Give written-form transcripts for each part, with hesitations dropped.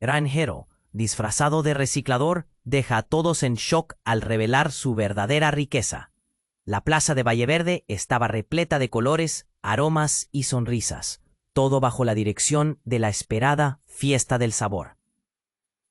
Granjero, disfrazado de reciclador, deja a todos en shock al revelar su verdadera riqueza. La plaza de Valleverde estaba repleta de colores, aromas y sonrisas, todo bajo la dirección de la esperada Fiesta del Sabor.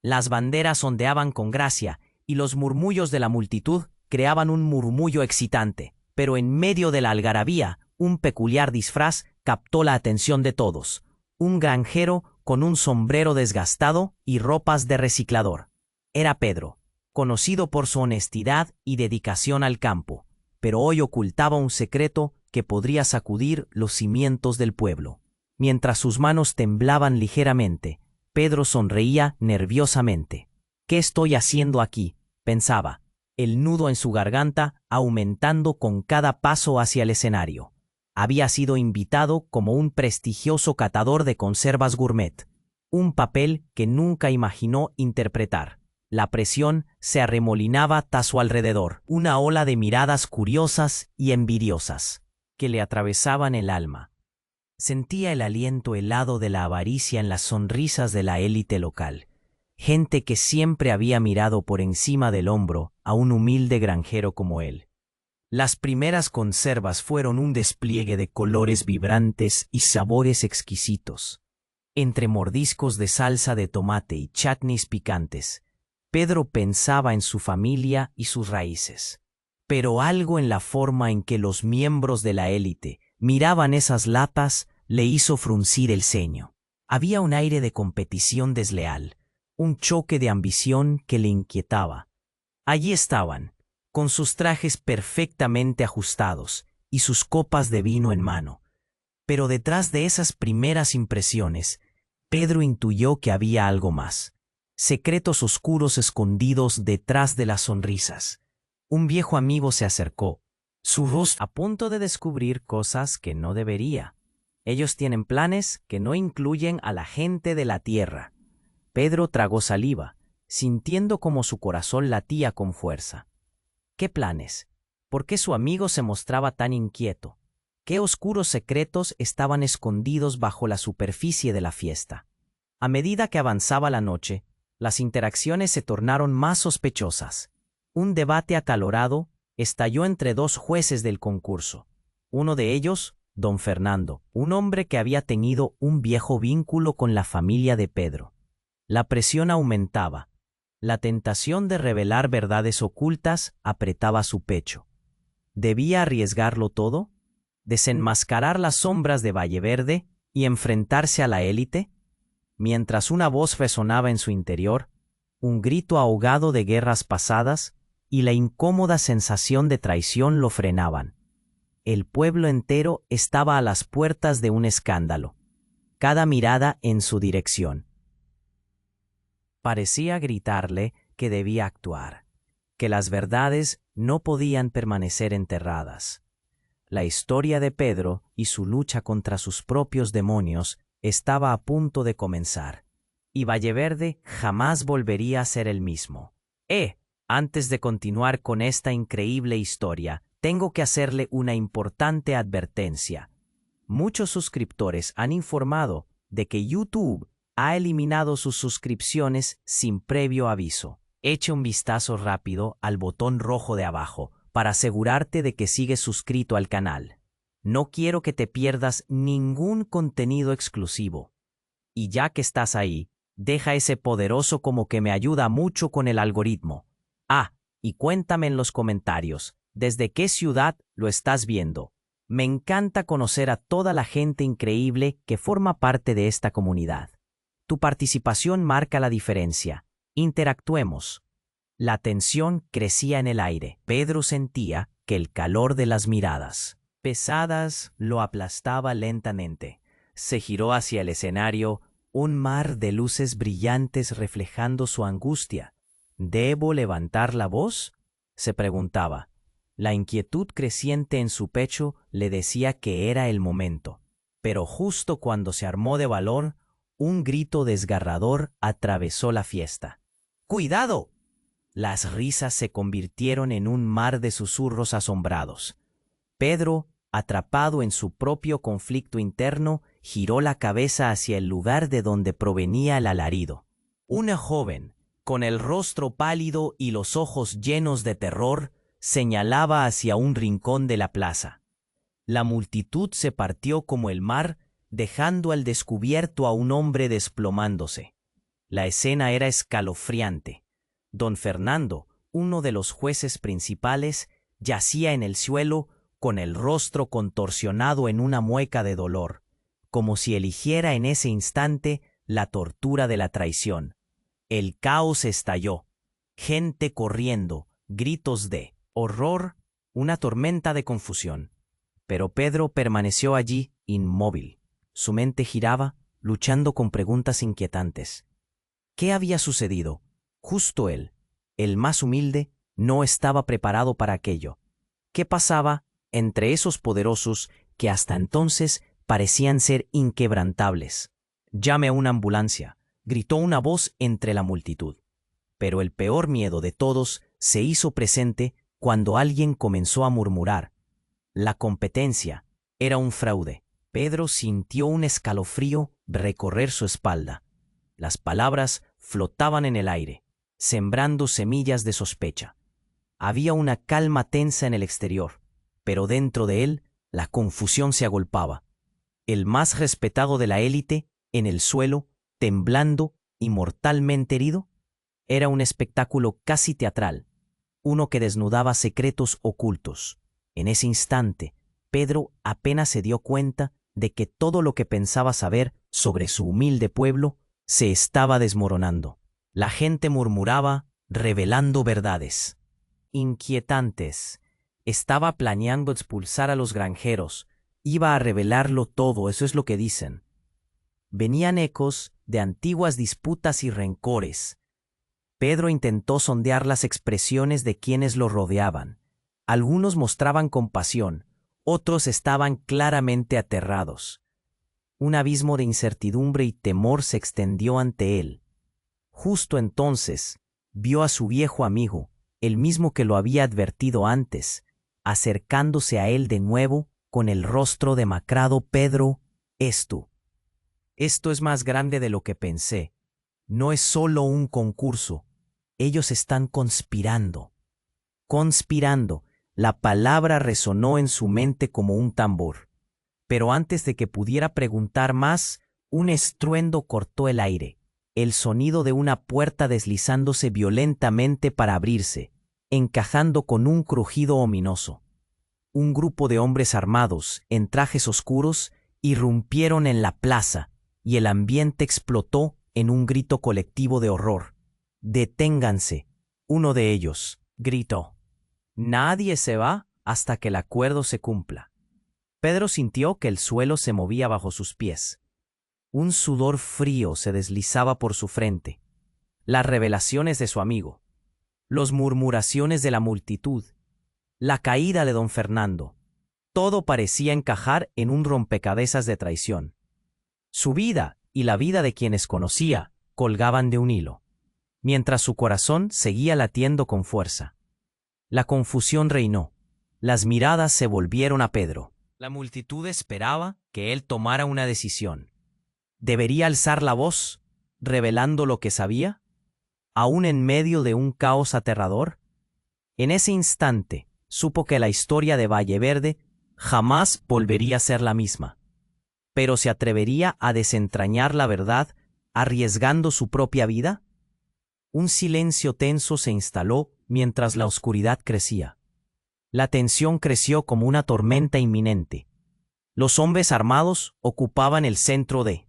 Las banderas ondeaban con gracia y los murmullos de la multitud creaban un murmullo excitante, pero en medio de la algarabía, un peculiar disfraz captó la atención de todos. Un granjero con un sombrero desgastado y ropas de reciclador. Era Pedro, conocido por su honestidad y dedicación al campo, pero hoy ocultaba un secreto que podría sacudir los cimientos del pueblo. Mientras sus manos temblaban ligeramente, Pedro sonreía nerviosamente. «¿Qué estoy haciendo aquí?», pensaba, el nudo en su garganta aumentando con cada paso hacia el escenario. Había sido invitado como un prestigioso catador de conservas gourmet, un papel que nunca imaginó interpretar. La presión se arremolinaba a su alrededor, una ola de miradas curiosas y envidiosas que le atravesaban el alma. Sentía el aliento helado de la avaricia en las sonrisas de la élite local, gente que siempre había mirado por encima del hombro a un humilde granjero como él. Las primeras conservas fueron un despliegue de colores vibrantes y sabores exquisitos. Entre mordiscos de salsa de tomate y chutneys picantes, Pedro pensaba en su familia y sus raíces. Pero algo en la forma en que los miembros de la élite miraban esas latas le hizo fruncir el ceño. Había un aire de competición desleal, un choque de ambición que le inquietaba. Allí estaban, con sus trajes perfectamente ajustados y sus copas de vino en mano. Pero detrás de esas primeras impresiones, Pedro intuyó que había algo más. Secretos oscuros escondidos detrás de las sonrisas. Un viejo amigo se acercó, su voz a punto de descubrir cosas que no debería. Ellos tienen planes que no incluyen a la gente de la tierra. Pedro tragó saliva, sintiendo como su corazón latía con fuerza. ¿Qué planes? ¿Por qué su amigo se mostraba tan inquieto? ¿Qué oscuros secretos estaban escondidos bajo la superficie de la fiesta? A medida que avanzaba la noche, las interacciones se tornaron más sospechosas. Un debate acalorado estalló entre dos jueces del concurso. Uno de ellos, don Fernando, un hombre que había tenido un viejo vínculo con la familia de Pedro. La presión aumentaba. La tentación de revelar verdades ocultas apretaba su pecho. ¿Debía arriesgarlo todo? ¿Desenmascarar las sombras de Valleverde y enfrentarse a la élite? Mientras una voz resonaba en su interior, un grito ahogado de guerras pasadas y la incómoda sensación de traición lo frenaban. El pueblo entero estaba a las puertas de un escándalo, cada mirada en su dirección. Parecía gritarle que debía actuar, que las verdades no podían permanecer enterradas. La historia de Pedro y su lucha contra sus propios demonios estaba a punto de comenzar, y Valleverde jamás volvería a ser el mismo. Antes de continuar con esta increíble historia, tengo que hacerle una importante advertencia. Muchos suscriptores han informado de que YouTube ha eliminado sus suscripciones sin previo aviso. Eche un vistazo rápido al botón rojo de abajo para asegurarte de que sigues suscrito al canal. No quiero que te pierdas ningún contenido exclusivo. Y ya que estás ahí, deja ese poderoso como que me ayuda mucho con el algoritmo. Y cuéntame en los comentarios, ¿desde qué ciudad lo estás viendo? Me encanta conocer a toda la gente increíble que forma parte de esta comunidad. Tu participación marca la diferencia. Interactuemos. La tensión crecía en el aire. Pedro sentía que el calor de las miradas pesadas lo aplastaba lentamente. Se giró hacia el escenario, un mar de luces brillantes reflejando su angustia. ¿Debo levantar la voz?, se preguntaba. La inquietud creciente en su pecho le decía que era el momento. Pero justo cuando se armó de valor, un grito desgarrador atravesó la fiesta. ¡Cuidado! Las risas se convirtieron en un mar de susurros asombrados. Pedro, atrapado en su propio conflicto interno, giró la cabeza hacia el lugar de donde provenía el alarido. Una joven, con el rostro pálido y los ojos llenos de terror, señalaba hacia un rincón de la plaza. La multitud se partió como el mar, dejando al descubierto a un hombre desplomándose. La escena era escalofriante. Don Fernando, uno de los jueces principales, yacía en el suelo con el rostro contorsionado en una mueca de dolor, como si eligiera en ese instante la tortura de la traición. El caos estalló. Gente corriendo, gritos de horror, una tormenta de confusión. Pero Pedro permaneció allí, inmóvil. Su mente giraba, luchando con preguntas inquietantes. ¿Qué había sucedido? Justo él, el más humilde, no estaba preparado para aquello. ¿Qué pasaba entre esos poderosos que hasta entonces parecían ser inquebrantables? «Llame a una ambulancia», gritó una voz entre la multitud. Pero el peor miedo de todos se hizo presente cuando alguien comenzó a murmurar. La competencia era un fraude. Pedro sintió un escalofrío recorrer su espalda. Las palabras flotaban en el aire, sembrando semillas de sospecha. Había una calma tensa en el exterior, pero dentro de él la confusión se agolpaba. El más respetado de la élite, en el suelo, temblando y mortalmente herido, era un espectáculo casi teatral, uno que desnudaba secretos ocultos. En ese instante, Pedro apenas se dio cuenta de que todo lo que pensaba saber sobre su humilde pueblo se estaba desmoronando. La gente murmuraba, revelando verdades inquietantes. Estaba planeando expulsar a los granjeros. Iba a revelarlo todo, eso es lo que dicen. Venían ecos de antiguas disputas y rencores. Pedro intentó sondear las expresiones de quienes lo rodeaban. Algunos mostraban compasión, otros estaban claramente aterrados. Un abismo de incertidumbre y temor se extendió ante él. Justo entonces, vio a su viejo amigo, el mismo que lo había advertido antes, acercándose a él de nuevo con el rostro demacrado. «Pedro, ¿es tú?» «Esto es más grande de lo que pensé. No es solo un concurso. Ellos están conspirando». Conspirando. La palabra resonó en su mente como un tambor. Pero antes de que pudiera preguntar más, un estruendo cortó el aire. El sonido de una puerta deslizándose violentamente para abrirse, encajando con un crujido ominoso. Un grupo de hombres armados, en trajes oscuros, irrumpieron en la plaza, y el ambiente explotó en un grito colectivo de horror. «Deténganse», uno de ellos gritó. «Nadie se va hasta que el acuerdo se cumpla». Pedro sintió que el suelo se movía bajo sus pies. Un sudor frío se deslizaba por su frente. Las revelaciones de su amigo, las murmuraciones de la multitud, la caída de don Fernando, todo parecía encajar en un rompecabezas de traición. Su vida y la vida de quienes conocía colgaban de un hilo, mientras su corazón seguía latiendo con fuerza. La confusión reinó. Las miradas se volvieron a Pedro. La multitud esperaba que él tomara una decisión. ¿Debería alzar la voz, revelando lo que sabía, aún en medio de un caos aterrador? En ese instante, supo que la historia de Valleverde jamás volvería a ser la misma. ¿Pero se atrevería a desentrañar la verdad, arriesgando su propia vida? Un silencio tenso se instaló mientras la oscuridad crecía. La tensión creció como una tormenta inminente. Los hombres armados ocupaban el centro de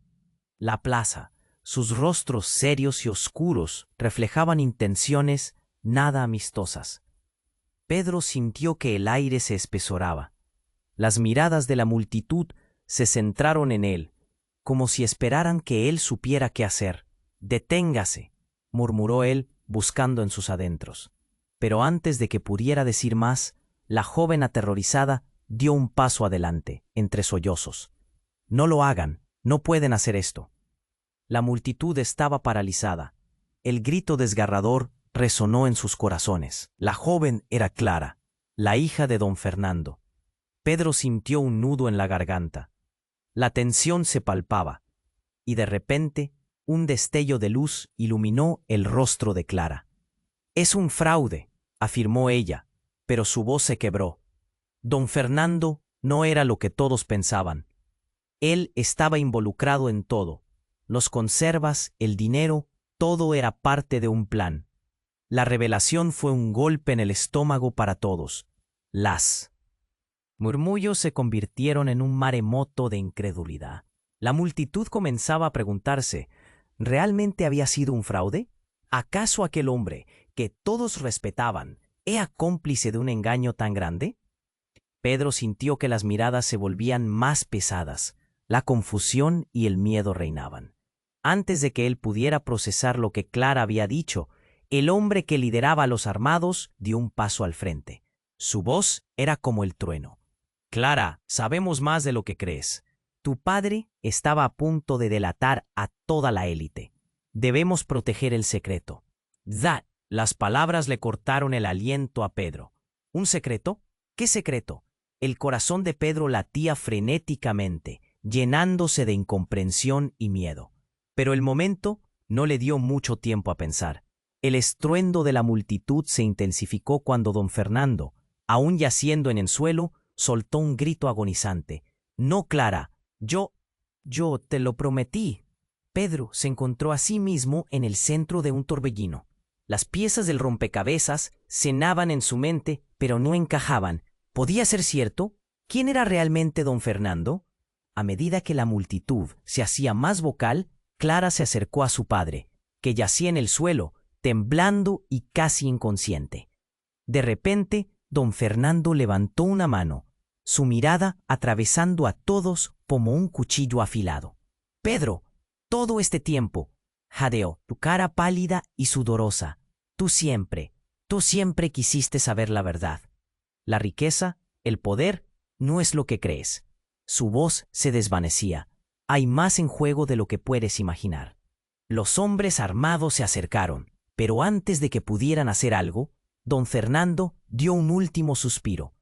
la plaza. Sus rostros serios y oscuros reflejaban intenciones nada amistosas. Pedro sintió que el aire se espesoraba. Las miradas de la multitud se centraron en él, como si esperaran que él supiera qué hacer. «Deténgase», murmuró él, buscando en sus adentros. Pero antes de que pudiera decir más, la joven aterrorizada dio un paso adelante, entre sollozos. «No lo hagan, no pueden hacer esto». La multitud estaba paralizada. El grito desgarrador resonó en sus corazones. La joven era Clara, la hija de don Fernando. Pedro sintió un nudo en la garganta. La tensión se palpaba, y de repente Un destello de luz iluminó el rostro de Clara. «Es un fraude», afirmó ella, pero su voz se quebró. Don Fernando no era lo que todos pensaban. Él estaba involucrado en todo. Los conservas, el dinero, todo era parte de un plan. La revelación fue un golpe en el estómago para todos. Las murmullos se convirtieron en un maremoto de incredulidad. La multitud comenzaba a preguntarse, ¿realmente había sido un fraude? ¿Acaso aquel hombre, que todos respetaban, era cómplice de un engaño tan grande? Pedro sintió que las miradas se volvían más pesadas. La confusión y el miedo reinaban. Antes de que él pudiera procesar lo que Clara había dicho, el hombre que lideraba a los armados dio un paso al frente. Su voz era como el trueno. «Clara, sabemos más de lo que crees. Tu padre estaba a punto de delatar a toda la élite. Debemos proteger el secreto». Las palabras le cortaron el aliento a Pedro. ¿Un secreto? ¿Qué secreto? El corazón de Pedro latía frenéticamente, llenándose de incomprensión y miedo. Pero el momento no le dio mucho tiempo a pensar. El estruendo de la multitud se intensificó cuando don Fernando, aún yaciendo en el suelo, soltó un grito agonizante. «No, Clara, yo te lo prometí». Pedro se encontró a sí mismo en el centro de un torbellino. Las piezas del rompecabezas cenaban en su mente, pero no encajaban. ¿Podía ser cierto? ¿Quién era realmente don Fernando? A medida que la multitud se hacía más vocal, Clara se acercó a su padre, que yacía en el suelo, temblando y casi inconsciente. De repente, don Fernando levantó una mano, su mirada atravesando a todos como un cuchillo afilado. «Pedro, todo este tiempo», jadeó, «tu cara pálida y sudorosa. Tú siempre quisiste saber la verdad. La riqueza, el poder, no es lo que crees». Su voz se desvanecía. «Hay más en juego de lo que puedes imaginar». Los hombres armados se acercaron, pero antes de que pudieran hacer algo, don Fernando dio un último suspiro.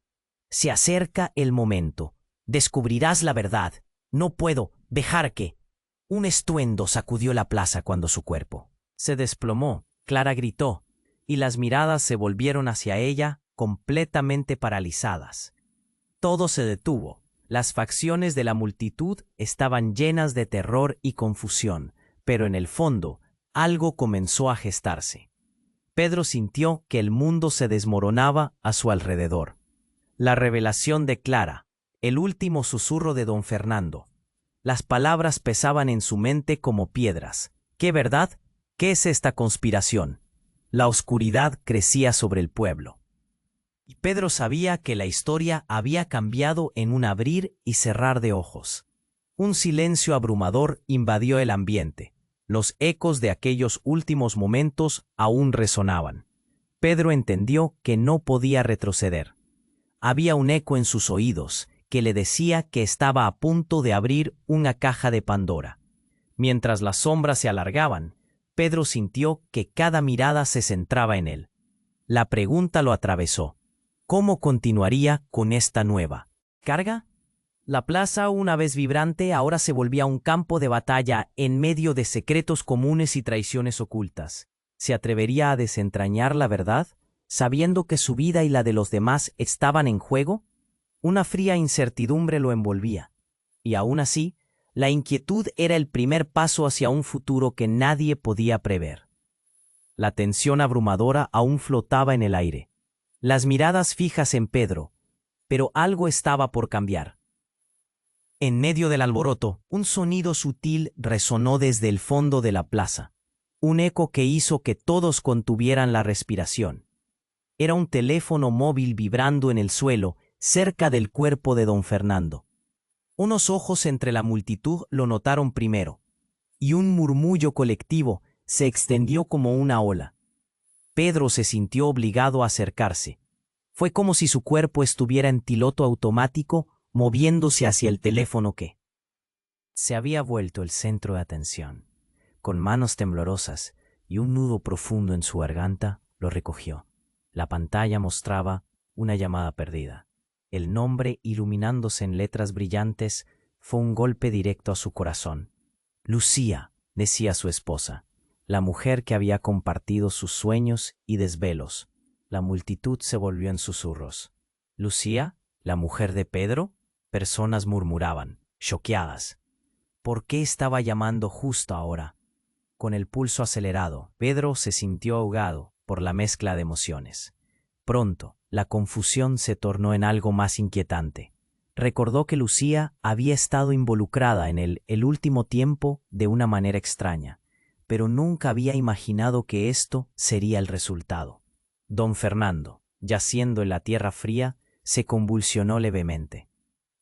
«Se acerca el momento. Descubrirás la verdad. No puedo dejar que...». Un estruendo sacudió la plaza cuando su cuerpo se desplomó. Clara gritó, y las miradas se volvieron hacia ella, completamente paralizadas. Todo se detuvo. Las facciones de la multitud estaban llenas de terror y confusión, pero en el fondo algo comenzó a gestarse. Pedro sintió que el mundo se desmoronaba a su alrededor. La revelación de Clara, el último susurro de don Fernando. Las palabras pesaban en su mente como piedras. ¿Qué verdad? ¿Qué es esta conspiración? La oscuridad crecía sobre el pueblo. Y Pedro sabía que la historia había cambiado en un abrir y cerrar de ojos. Un silencio abrumador invadió el ambiente. Los ecos de aquellos últimos momentos aún resonaban. Pedro entendió que no podía retroceder. Había un eco en sus oídos que le decía que estaba a punto de abrir una caja de Pandora. Mientras las sombras se alargaban, Pedro sintió que cada mirada se centraba en él. La pregunta lo atravesó. ¿Cómo continuaría con esta nueva carga? La plaza, una vez vibrante, ahora se volvía un campo de batalla en medio de secretos comunes y traiciones ocultas. ¿Se atrevería a desentrañar la verdad, sabiendo que su vida y la de los demás estaban en juego? Una fría incertidumbre lo envolvía. Y aún así, la inquietud era el primer paso hacia un futuro que nadie podía prever. La tensión abrumadora aún flotaba en el aire. Las miradas fijas en Pedro, pero algo estaba por cambiar. En medio del alboroto, un sonido sutil resonó desde el fondo de la plaza, un eco que hizo que todos contuvieran la respiración. Era un teléfono móvil vibrando en el suelo, cerca del cuerpo de don Fernando. Unos ojos entre la multitud lo notaron primero, y un murmullo colectivo se extendió como una ola. Pedro se sintió obligado a acercarse. Fue como si su cuerpo estuviera en piloto automático, moviéndose hacia el teléfono que se había vuelto el centro de atención. Con manos temblorosas y un nudo profundo en su garganta, lo recogió. La pantalla mostraba una llamada perdida. El nombre, iluminándose en letras brillantes, fue un golpe directo a su corazón. Lucía. decía su esposa, la mujer que había compartido sus sueños y desvelos. La multitud se volvió en susurros. ¿Lucía, la mujer de Pedro? Personas murmuraban, choqueadas. ¿Por qué estaba llamando justo ahora? Con el pulso acelerado, Pedro se sintió ahogado por la mezcla de emociones. Pronto, la confusión se tornó en algo más inquietante. Recordó que Lucía había estado involucrada en el último tiempo de una manera extraña, pero nunca había imaginado que esto sería el resultado. Don Fernando, yaciendo en la tierra fría, se convulsionó levemente.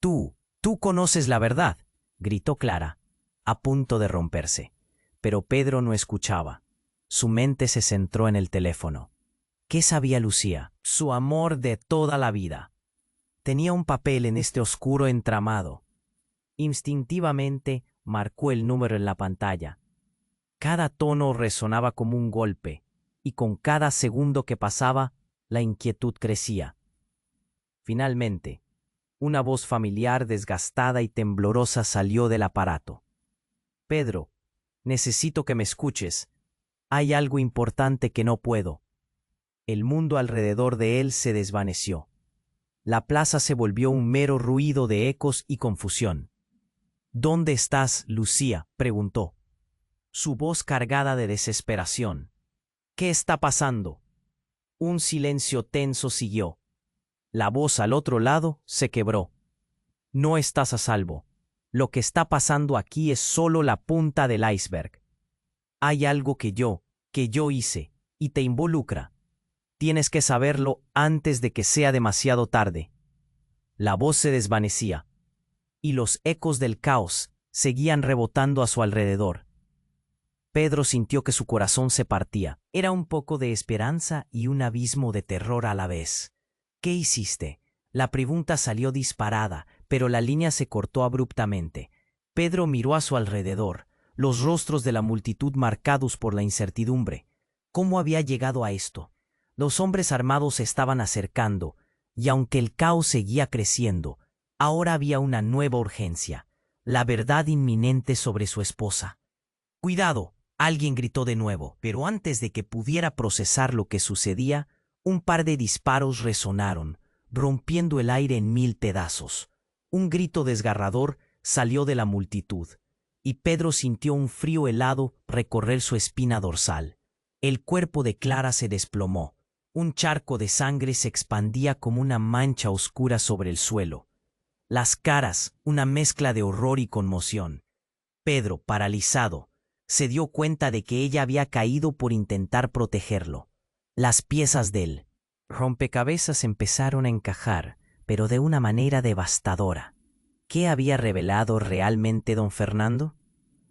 Tú conoces la verdad, gritó Clara, a punto de romperse. Pero Pedro no escuchaba. Su mente se centró en el teléfono. ¿Qué sabía Lucía? Su amor de toda la vida. Tenía un papel en este oscuro entramado. Instintivamente marcó el número en la pantalla. Cada tono resonaba como un golpe, y con cada segundo que pasaba, la inquietud crecía. Finalmente, una voz familiar, desgastada y temblorosa salió del aparato. Pedro, necesito que me escuches. Hay algo importante que no puedo. El mundo alrededor de él se desvaneció. La plaza se volvió un mero ruido de ecos y confusión. ¿Dónde estás, Lucía?, preguntó, su voz cargada de desesperación. ¿Qué está pasando? Un silencio tenso siguió. La voz al otro lado se quebró. No estás a salvo. Lo que está pasando aquí es solo la punta del iceberg. Hay algo que yo hice, y te involucra. Tienes que saberlo antes de que sea demasiado tarde. La voz se desvanecía, y los ecos del caos seguían rebotando a su alrededor. Pedro sintió que su corazón se partía. Era un poco de esperanza y un abismo de terror a la vez. ¿Qué hiciste? La pregunta salió disparada, pero la línea se cortó abruptamente. Pedro miró a su alrededor, los rostros de la multitud marcados por la incertidumbre. ¿Cómo había llegado a esto? Los hombres armados se estaban acercando, y aunque el caos seguía creciendo, ahora había una nueva urgencia, la verdad inminente sobre su esposa. ¡Cuidado!, alguien gritó de nuevo, pero antes de que pudiera procesar lo que sucedía, un par de disparos resonaron, rompiendo el aire en 1000 pedazos. Un grito desgarrador salió de la multitud, y Pedro sintió un frío helado recorrer su espina dorsal. El cuerpo de Clara se desplomó. Un charco de sangre se expandía como una mancha oscura sobre el suelo. Las caras, una mezcla de horror y conmoción. Pedro, paralizado, se dio cuenta de que ella había caído por intentar protegerlo. Las piezas del rompecabezas empezaron a encajar, pero de una manera devastadora. ¿Qué había revelado realmente don Fernando?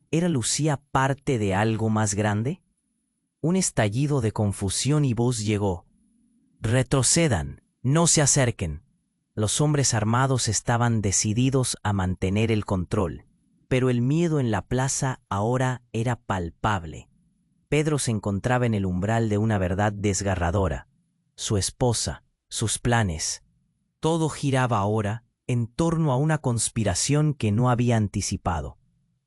¿Era Lucía parte de algo más grande? Un estallido de confusión y voz llegó. «Retrocedan, no se acerquen». Los hombres armados estaban decididos a mantener el control, pero el miedo en la plaza ahora era palpable. Pedro se encontraba en el umbral de una verdad desgarradora. Su esposa, sus planes, todo giraba ahora en torno a una conspiración que no había anticipado.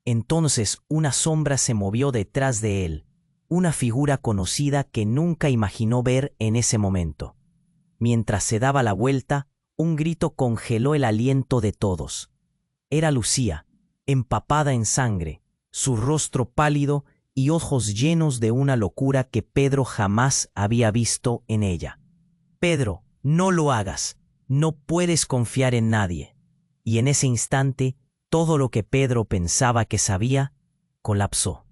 Entonces una sombra se movió detrás de él, una figura conocida que nunca imaginó ver en ese momento. Mientras se daba la vuelta, un grito congeló el aliento de todos. Era Lucía, empapada en sangre, su rostro pálido y ojos llenos de una locura que Pedro jamás había visto en ella. «Pedro, no lo hagas, no puedes confiar en nadie». Y en ese instante, todo lo que Pedro pensaba que sabía, colapsó.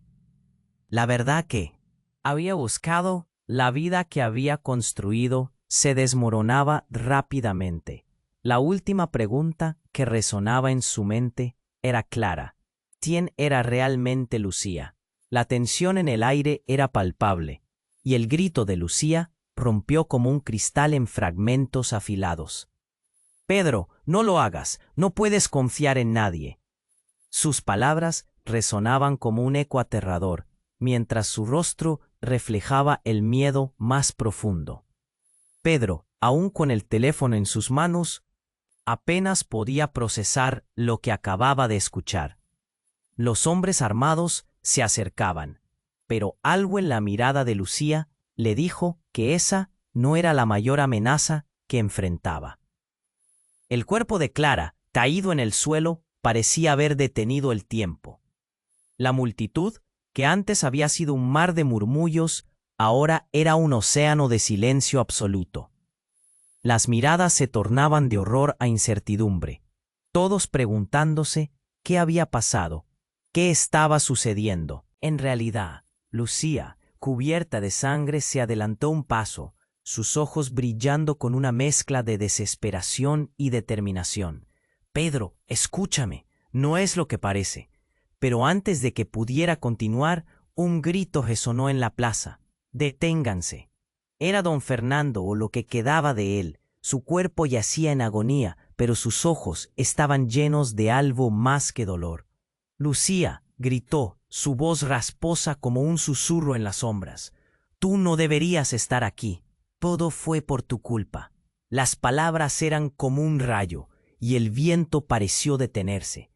La verdad que había buscado, la vida que había construido, se desmoronaba rápidamente. La última pregunta que resonaba en su mente era clara. ¿Quién era realmente Lucía? La tensión en el aire era palpable, y el grito de Lucía rompió como un cristal en fragmentos afilados. «Pedro, no lo hagas, no puedes confiar en nadie». Sus palabras resonaban como un eco aterrador, mientras su rostro reflejaba el miedo más profundo. Pedro, aún con el teléfono en sus manos, apenas podía procesar lo que acababa de escuchar. Los hombres armados se acercaban, pero algo en la mirada de Lucía le dijo que esa no era la mayor amenaza que enfrentaba. El cuerpo de Clara, caído en el suelo, parecía haber detenido el tiempo. La multitud, que antes había sido un mar de murmullos, ahora era un océano de silencio absoluto. Las miradas se tornaban de horror a incertidumbre, todos preguntándose qué había pasado, qué estaba sucediendo. En realidad, Lucía, cubierta de sangre, se adelantó un paso, sus ojos brillando con una mezcla de desesperación y determinación. «Pedro, escúchame, no es lo que parece». Pero antes de que pudiera continuar, un grito resonó en la plaza. «¡Deténganse!». Era don Fernando o lo que quedaba de él. Su cuerpo yacía en agonía, pero sus ojos estaban llenos de algo más que dolor. «Lucía», gritó, su voz rasposa como un susurro en las sombras. «Tú no deberías estar aquí. Todo fue por tu culpa». Las palabras eran como un rayo, y el viento pareció detenerse.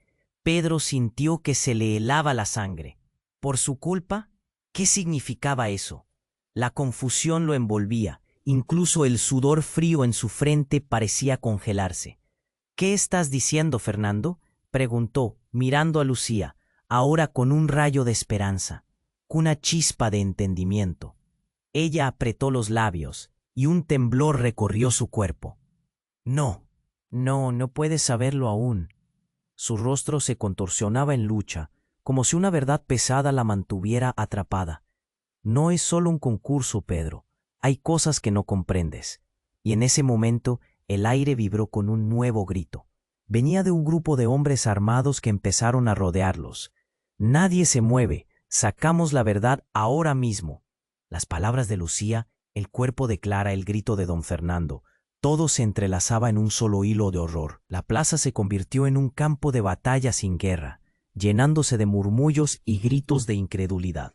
Pedro sintió que se le helaba la sangre. ¿Por su culpa? ¿Qué significaba eso? La confusión lo envolvía, incluso el sudor frío en su frente parecía congelarse. «¿Qué estás diciendo, Fernando?», preguntó, mirando a Lucía, ahora con un rayo de esperanza, con una chispa de entendimiento. Ella apretó los labios, y un temblor recorrió su cuerpo. No puedes saberlo aún». Su rostro se contorsionaba en lucha, como si una verdad pesada la mantuviera atrapada. «No es solo un concurso, Pedro. Hay cosas que no comprendes». Y en ese momento el aire vibró con un nuevo grito. Venía de un grupo de hombres armados que empezaron a rodearlos. «Nadie se mueve. Sacamos la verdad ahora mismo». Las palabras de Lucía, el cuerpo de Clara, el grito de don Fernando, todo se entrelazaba en un solo hilo de horror. La plaza se convirtió en un campo de batalla sin guerra, llenándose de murmullos y gritos de incredulidad.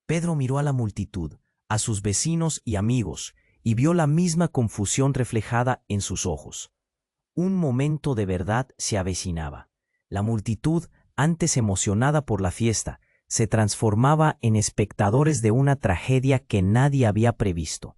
Pedro miró a la multitud, a sus vecinos y amigos, y vio la misma confusión reflejada en sus ojos. Un momento de verdad se avecinaba. La multitud, antes emocionada por la fiesta, se transformaba en espectadores de una tragedia que nadie había previsto.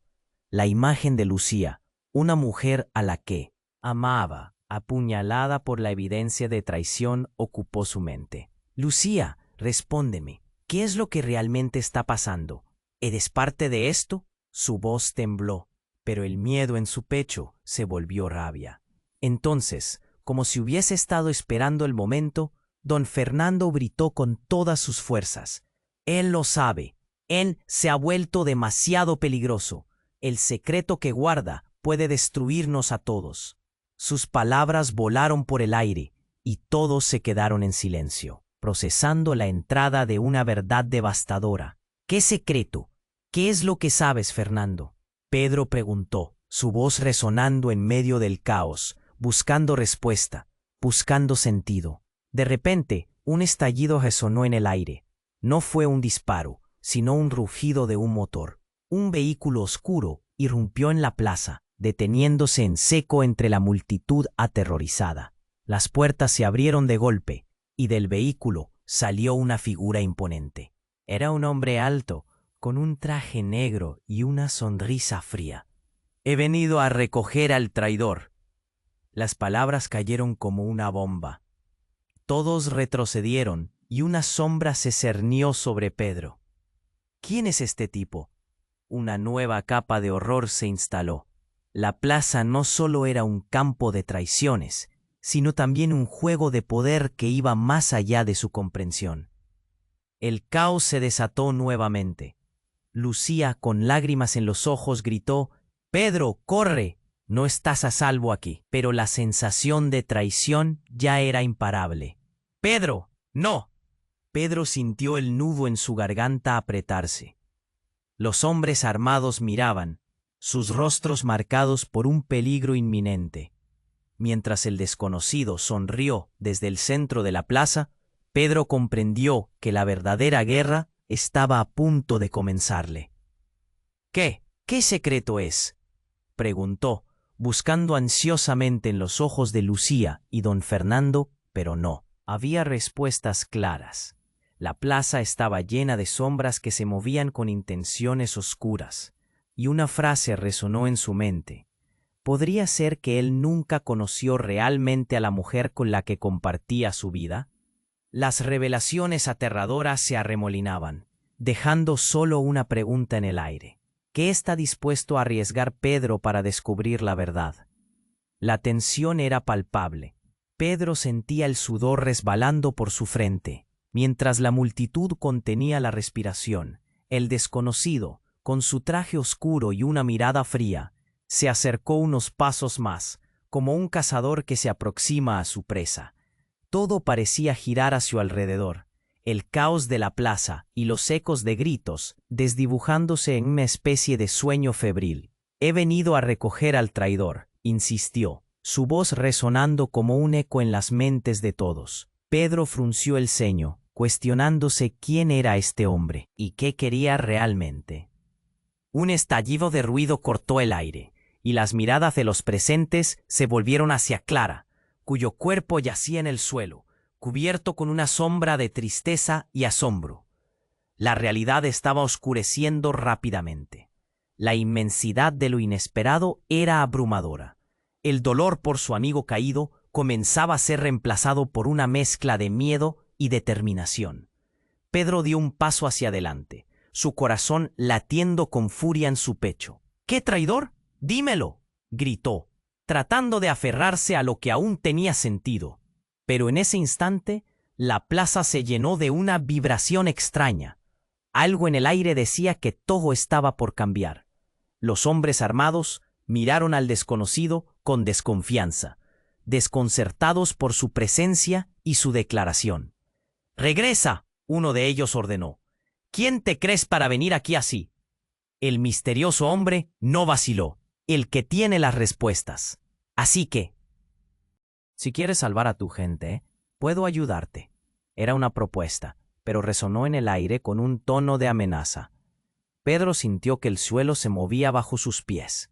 La imagen de Lucía, una mujer a la que amaba, apuñalada por la evidencia de traición, ocupó su mente. «Lucía, respóndeme, ¿qué es lo que realmente está pasando? ¿Eres parte de esto?». Su voz tembló, pero el miedo en su pecho se volvió rabia. Entonces, como si hubiese estado esperando el momento, don Fernando gritó con todas sus fuerzas. «Él lo sabe. Él se ha vuelto demasiado peligroso. El secreto que guarda puede destruirnos a todos». Sus palabras volaron por el aire y todos se quedaron en silencio, procesando la entrada de una verdad devastadora. «¿Qué secreto? ¿Qué es lo que sabes, Fernando?», Pedro preguntó, su voz resonando en medio del caos, buscando respuesta, buscando sentido. De repente, un estallido resonó en el aire. No fue un disparo, sino un rugido de un motor. Un vehículo oscuro irrumpió en la plaza, deteniéndose en seco entre la multitud aterrorizada. Las puertas se abrieron de golpe, y del vehículo salió una figura imponente. Era un hombre alto, con un traje negro y una sonrisa fría. «He venido a recoger al traidor». Las palabras cayeron como una bomba. Todos retrocedieron y una sombra se cernió sobre Pedro. «¿Quién es este tipo?». Una nueva capa de horror se instaló. La plaza no solo era un campo de traiciones, sino también un juego de poder que iba más allá de su comprensión. El caos se desató nuevamente. Lucía, con lágrimas en los ojos, gritó: «¡Pedro, corre! No estás a salvo aquí». Pero la sensación de traición ya era imparable. «¡Pedro, no!». Pedro sintió el nudo en su garganta apretarse. Los hombres armados miraban, sus rostros marcados por un peligro inminente. Mientras el desconocido sonrió desde el centro de la plaza, Pedro comprendió que la verdadera guerra estaba a punto de comenzarle. «¿Qué? ¿Qué secreto es?», preguntó, buscando ansiosamente en los ojos de Lucía y don Fernando, pero no había respuestas claras. La plaza estaba llena de sombras que se movían con intenciones oscuras, y una frase resonó en su mente. ¿Podría ser que él nunca conoció realmente a la mujer con la que compartía su vida? Las revelaciones aterradoras se arremolinaban, dejando solo una pregunta en el aire. ¿Qué está dispuesto a arriesgar Pedro para descubrir la verdad? La tensión era palpable. Pedro sentía el sudor resbalando por su frente, mientras la multitud contenía la respiración. El desconocido, con su traje oscuro y una mirada fría, se acercó unos pasos más, como un cazador que se aproxima a su presa. Todo parecía girar a su alrededor, el caos de la plaza y los ecos de gritos, desdibujándose en una especie de sueño febril. «He venido a recoger al traidor», insistió, su voz resonando como un eco en las mentes de todos. Pedro frunció el ceño, cuestionándose quién era este hombre y qué quería realmente. Un estallido de ruido cortó el aire, y las miradas de los presentes se volvieron hacia Clara, cuyo cuerpo yacía en el suelo, cubierto con una sombra de tristeza y asombro. La realidad estaba oscureciendo rápidamente. La inmensidad de lo inesperado era abrumadora. El dolor por su amigo caído comenzaba a ser reemplazado por una mezcla de miedo y determinación. Pedro dio un paso hacia adelante, su corazón latiendo con furia en su pecho. «¿Qué traidor? Dímelo», gritó, tratando de aferrarse a lo que aún tenía sentido. Pero en ese instante, la plaza se llenó de una vibración extraña. Algo en el aire decía que todo estaba por cambiar. Los hombres armados miraron al desconocido con desconfianza, desconcertados por su presencia y su declaración. «¡Regresa!», uno de ellos ordenó. «¿Quién te crees para venir aquí así?». El misterioso hombre no vaciló, el que tiene las respuestas. «Así que, si quieres salvar a tu gente, puedo ayudarte». Era una propuesta, pero resonó en el aire con un tono de amenaza. Pedro sintió que el suelo se movía bajo sus pies.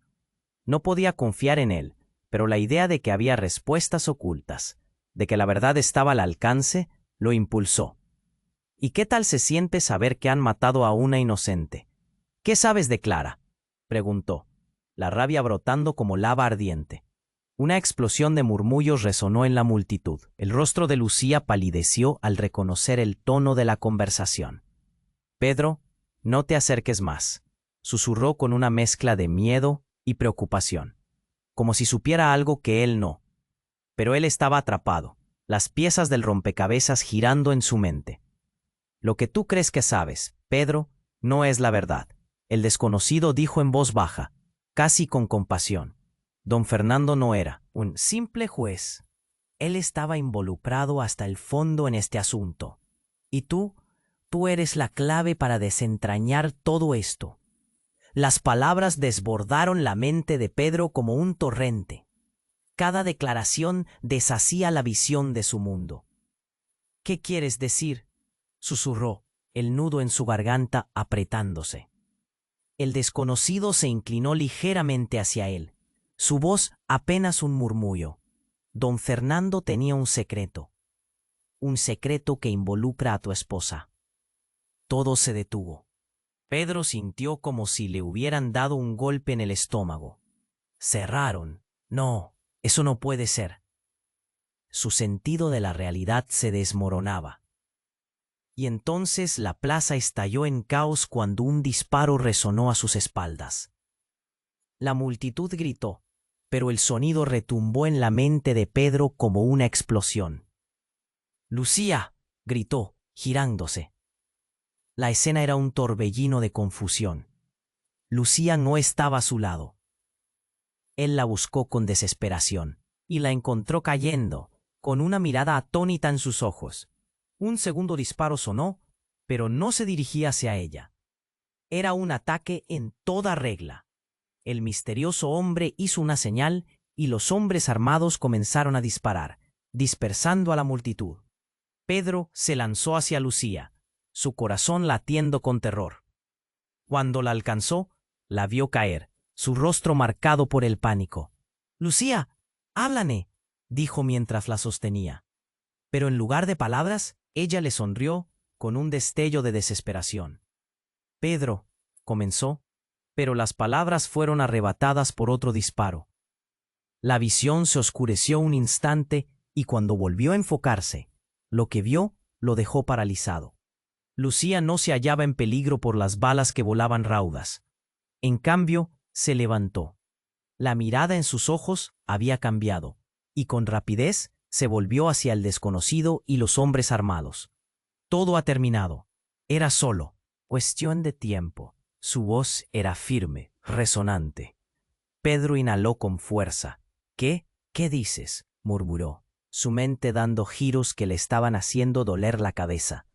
No podía confiar en él, pero la idea de que había respuestas ocultas, de que la verdad estaba al alcance, lo impulsó. «¿Y qué tal se siente saber que han matado a una inocente? ¿Qué sabes de Clara?», preguntó, la rabia brotando como lava ardiente. Una explosión de murmullos resonó en la multitud. El rostro de Lucía palideció al reconocer el tono de la conversación. «Pedro, no te acerques más», susurró con una mezcla de miedo y preocupación, como si supiera algo que él no. Pero él estaba atrapado, las piezas del rompecabezas girando en su mente. «Lo que tú crees que sabes, Pedro, no es la verdad», el desconocido dijo en voz baja, casi con compasión. Don Fernando no era un simple juez. Él estaba involucrado hasta el fondo en este asunto. Y tú eres la clave para desentrañar todo esto. Las palabras desbordaron la mente de Pedro como un torrente. Cada declaración deshacía la visión de su mundo. «¿Qué quieres decir?», susurró, el nudo en su garganta apretándose. El desconocido se inclinó ligeramente hacia él, su voz apenas un murmullo. «Don Fernando tenía un secreto que involucra a tu esposa». Todo se detuvo. Pedro sintió como si le hubieran dado un golpe en el estómago. «Cerraron. No, eso no puede ser». Su sentido de la realidad se desmoronaba. Y entonces la plaza estalló en caos cuando un disparo resonó a sus espaldas. La multitud gritó, pero el sonido retumbó en la mente de Pedro como una explosión. «¡Lucía!», gritó, girándose. La escena era un torbellino de confusión. Lucía no estaba a su lado. Él la buscó con desesperación y la encontró cayendo, con una mirada atónita en sus ojos. Un segundo disparo sonó, pero no se dirigía hacia ella. Era un ataque en toda regla. El misterioso hombre hizo una señal y los hombres armados comenzaron a disparar, dispersando a la multitud. Pedro se lanzó hacia Lucía, su corazón latiendo con terror. Cuando la alcanzó, la vio caer, su rostro marcado por el pánico. «Lucía, háblame», dijo mientras la sostenía. Pero en lugar de palabras, ella le sonrió con un destello de desesperación. Pedro, comenzó, pero las palabras fueron arrebatadas por otro disparo. La visión se oscureció un instante y cuando volvió a enfocarse, lo que vio lo dejó paralizado. Lucía no se hallaba en peligro por las balas que volaban raudas. En cambio, se levantó. La mirada en sus ojos había cambiado, y con rapidez se volvió hacia el desconocido y los hombres armados. Todo ha terminado. Era solo cuestión de tiempo. Su voz era firme, resonante. Pedro inhaló con fuerza. ¿Qué dices?, murmuró, su mente dando giros que le estaban haciendo doler la cabeza.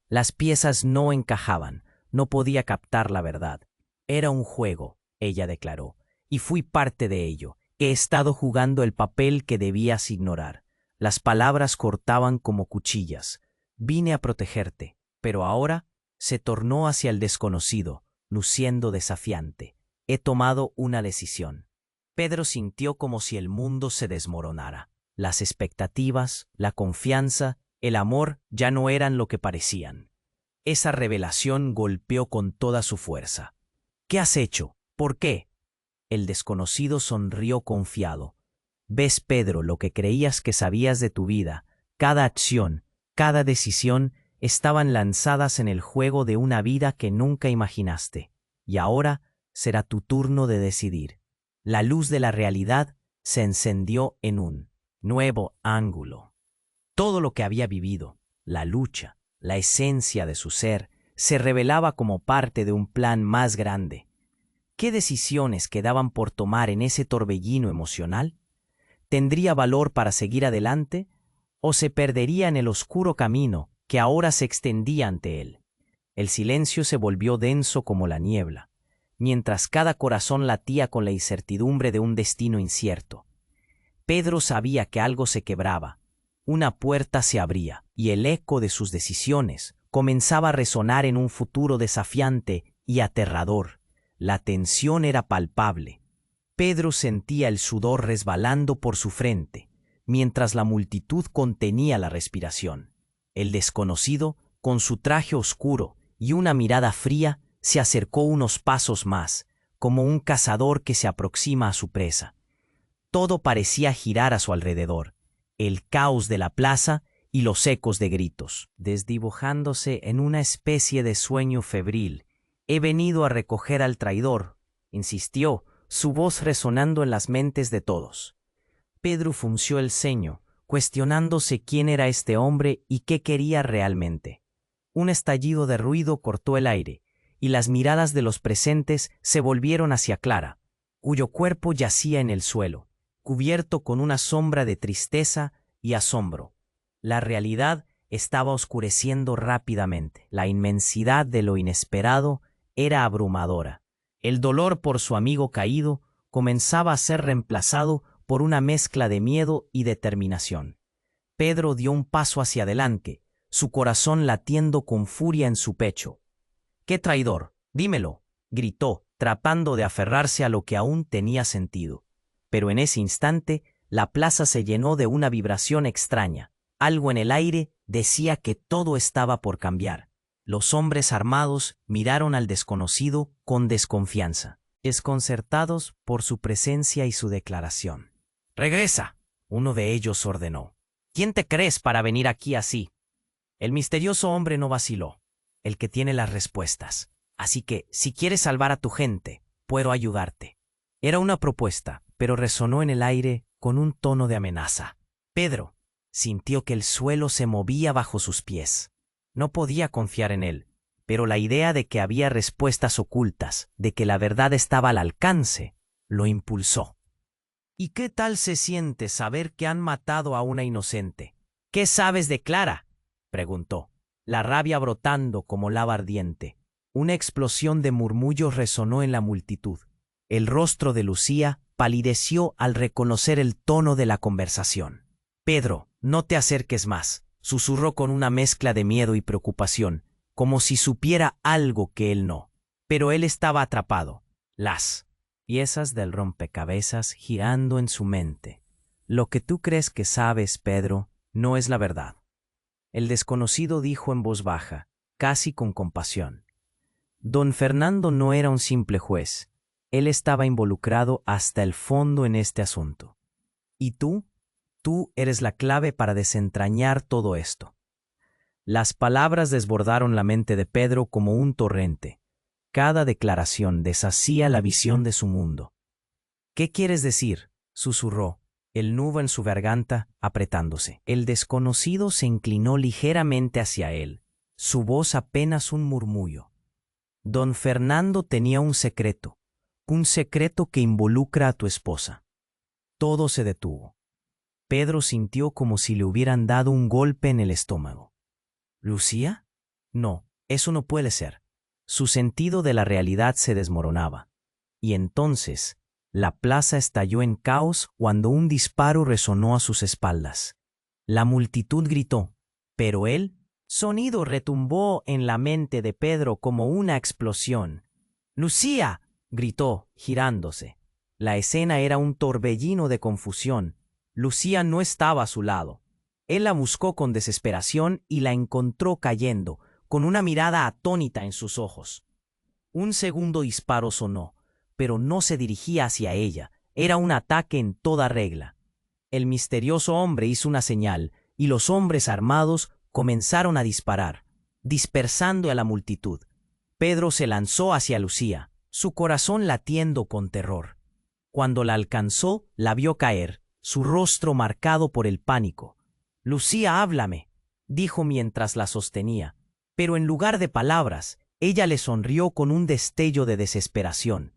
Las piezas no encajaban, no podía captar la verdad. Era un juego, ella declaró, y fui parte de ello. He estado jugando el papel que debías ignorar. Las palabras cortaban como cuchillas. Vine a protegerte, pero ahora se tornó hacia el desconocido, luciendo desafiante. He tomado una decisión. Pedro sintió como si el mundo se desmoronara. Las expectativas, la confianza, el amor ya no eran lo que parecían. Esa revelación golpeó con toda su fuerza. ¿Qué has hecho? ¿Por qué? El desconocido sonrió confiado. ¿Ves, Pedro, lo que creías que sabías de tu vida? Cada acción, cada decisión estaban lanzadas en el juego de una vida que nunca imaginaste. Y ahora será tu turno de decidir. La luz de la realidad se encendió en un nuevo ángulo. Todo lo que había vivido, la lucha, la esencia de su ser, se revelaba como parte de un plan más grande. ¿Qué decisiones quedaban por tomar en ese torbellino emocional? ¿Tendría valor para seguir adelante o se perdería en el oscuro camino que ahora se extendía ante él? El silencio se volvió denso como la niebla, mientras cada corazón latía con la incertidumbre de un destino incierto. Pedro sabía que algo se quebraba, una puerta se abría, y el eco de sus decisiones comenzaba a resonar en un futuro desafiante y aterrador. La tensión era palpable. Pedro sentía el sudor resbalando por su frente, mientras la multitud contenía la respiración. El desconocido, con su traje oscuro y una mirada fría, se acercó unos pasos más, como un cazador que se aproxima a su presa. Todo parecía girar a su alrededor, el caos de la plaza y los ecos de gritos, desdibujándose en una especie de sueño febril. «He venido a recoger al traidor», insistió, su voz resonando en las mentes de todos. Pedro frunció el ceño, cuestionándose quién era este hombre y qué quería realmente. Un estallido de ruido cortó el aire, y las miradas de los presentes se volvieron hacia Clara, cuyo cuerpo yacía en el suelo, cubierto con una sombra de tristeza y asombro. La realidad estaba oscureciendo rápidamente. La inmensidad de lo inesperado era abrumadora. El dolor por su amigo caído comenzaba a ser reemplazado por una mezcla de miedo y determinación. Pedro dio un paso hacia adelante, su corazón latiendo con furia en su pecho. «¿Qué traidor? Dímelo», gritó, tratando de aferrarse a lo que aún tenía sentido. Pero en ese instante, la plaza se llenó de una vibración extraña. Algo en el aire decía que todo estaba por cambiar. Los hombres armados miraron al desconocido con desconfianza, desconcertados por su presencia y su declaración. «¡Regresa!», uno de ellos ordenó. «¿Quién te crees para venir aquí así?». El misterioso hombre no vaciló, el que tiene las respuestas. «Así que, si quieres salvar a tu gente, puedo ayudarte». Era una propuesta, pero resonó en el aire con un tono de amenaza. Pedro sintió que el suelo se movía bajo sus pies. No podía confiar en él, pero la idea de que había respuestas ocultas, de que la verdad estaba al alcance, lo impulsó. «¿Y qué tal se siente saber que han matado a una inocente? ¿Qué sabes de Clara?», preguntó, la rabia brotando como lava ardiente. Una explosión de murmullos resonó en la multitud. El rostro de Lucía palideció al reconocer el tono de la conversación. «Pedro, no te acerques más», susurró con una mezcla de miedo y preocupación, como si supiera algo que él no. Pero él estaba atrapado. Las piezas del rompecabezas girando en su mente. «Lo que tú crees que sabes, Pedro, no es la verdad». El desconocido dijo en voz baja, casi con compasión. Don Fernando no era un simple juez. Él estaba involucrado hasta el fondo en este asunto. ¿Y tú eres la clave para desentrañar todo esto? Las palabras desbordaron la mente de Pedro como un torrente. Cada declaración deshacía la visión de su mundo. ¿Qué quieres decir?, susurró, el nudo en su garganta apretándose. El desconocido se inclinó ligeramente hacia él, su voz apenas un murmullo. Don Fernando tenía un secreto que involucra a tu esposa. Todo se detuvo. Pedro sintió como si le hubieran dado un golpe en el estómago. ¿Lucía? No, eso no puede ser. Su sentido de la realidad se desmoronaba. Y entonces, la plaza estalló en caos cuando un disparo resonó a sus espaldas. La multitud gritó, pero el sonido retumbó en la mente de Pedro como una explosión. ¡Lucía!, gritó, girándose. La escena era un torbellino de confusión. Lucía no estaba a su lado. Él la buscó con desesperación y la encontró cayendo, con una mirada atónita en sus ojos. Un segundo disparo sonó, pero no se dirigía hacia ella. Era un ataque en toda regla. El misterioso hombre hizo una señal, y los hombres armados comenzaron a disparar, dispersando a la multitud. Pedro se lanzó hacia Lucía, su corazón latiendo con terror. Cuando la alcanzó, la vio caer, su rostro marcado por el pánico. «Lucía, háblame», dijo mientras la sostenía, pero en lugar de palabras, ella le sonrió con un destello de desesperación.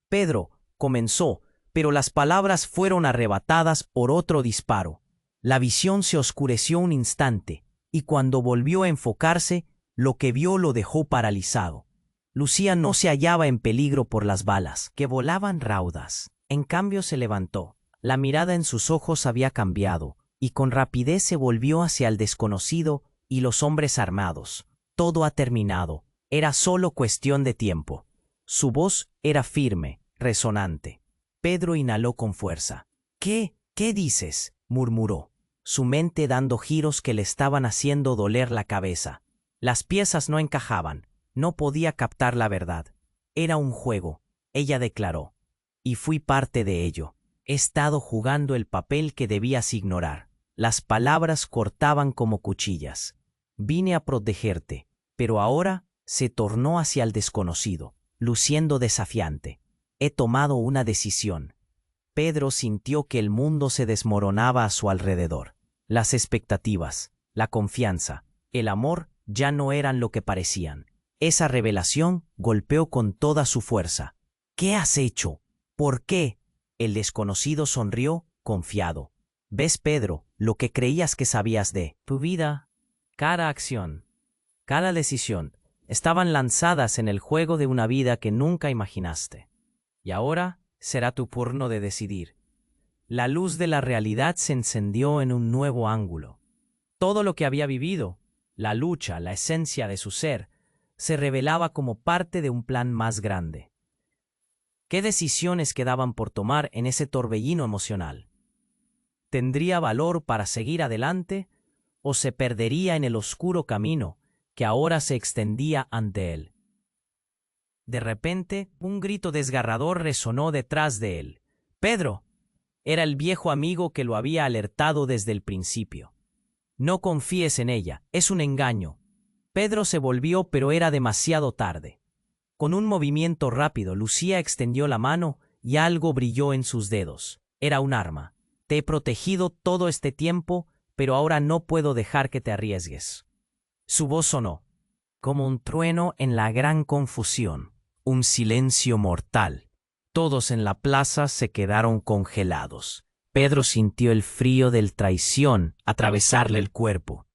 Pedro comenzó, pero las palabras fueron arrebatadas por otro disparo. La visión se oscureció un instante, y cuando volvió a enfocarse, lo que vio lo dejó paralizado. Lucía no se hallaba en peligro por las balas, que volaban raudas. En cambio se levantó. La mirada en sus ojos había cambiado, y con rapidez se volvió hacia el desconocido y los hombres armados. Todo ha terminado. Era solo cuestión de tiempo. Su voz era firme, resonante. Pedro inhaló con fuerza. ¿Qué dices?, murmuró, su mente dando giros que le estaban haciendo doler la cabeza. Las piezas no encajaban. No podía captar la verdad. Era un juego, ella declaró. Y fui parte de ello. He estado jugando el papel que debías ignorar. Las palabras cortaban como cuchillas. Vine a protegerte, pero ahora se tornó hacia el desconocido, luciendo desafiante. He tomado una decisión. Pedro sintió que el mundo se desmoronaba a su alrededor. Las expectativas, la confianza, el amor ya no eran lo que parecían. Esa revelación golpeó con toda su fuerza. ¿Qué has hecho? ¿Por qué? El desconocido sonrió, confiado. ¿Ves, Pedro, lo que creías que sabías de tu vida? Cada acción, cada decisión, estaban lanzadas en el juego de una vida que nunca imaginaste. Y ahora será tu turno de decidir. La luz de la realidad se encendió en un nuevo ángulo. Todo lo que había vivido, la lucha, la esencia de su ser, se revelaba como parte de un plan más grande. ¿Qué decisiones quedaban por tomar en ese torbellino emocional? ¿Tendría valor para seguir adelante o se perdería en el oscuro camino que ahora se extendía ante él? De repente, un grito desgarrador resonó detrás de él. ¡Pedro! Era el viejo amigo que lo había alertado desde el principio. No confíes en ella, es un engaño. Pedro se volvió, pero era demasiado tarde. Con un movimiento rápido, Lucía extendió la mano y algo brilló en sus dedos. Era un arma. Te he protegido todo este tiempo, pero ahora no puedo dejar que te arriesgues. Su voz sonó, como un trueno en la gran confusión, un silencio mortal. Todos en la plaza se quedaron congelados. Pedro sintió el frío del traición atravesarle el cuerpo.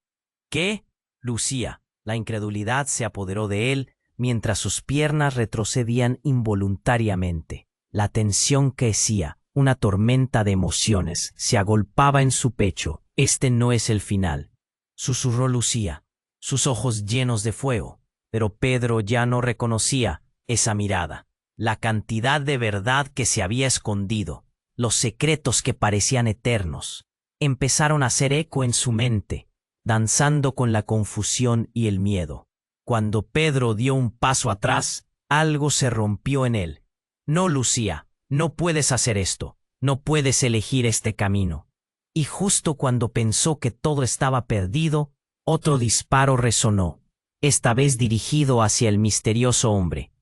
¿Qué? Lucía. La incredulidad se apoderó de él mientras sus piernas retrocedían involuntariamente. La tensión crecía, una tormenta de emociones se agolpaba en su pecho. Este no es el final, susurró Lucía, sus ojos llenos de fuego. Pero Pedro ya no reconocía esa mirada. La cantidad de verdad que se había escondido, los secretos que parecían eternos, empezaron a hacer eco en su mente, danzando con la confusión y el miedo. Cuando Pedro dio un paso atrás, algo se rompió en él. No, Lucía, no puedes hacer esto, no puedes elegir este camino. Y justo cuando pensó que todo estaba perdido, otro disparo resonó, esta vez dirigido hacia el misterioso hombre.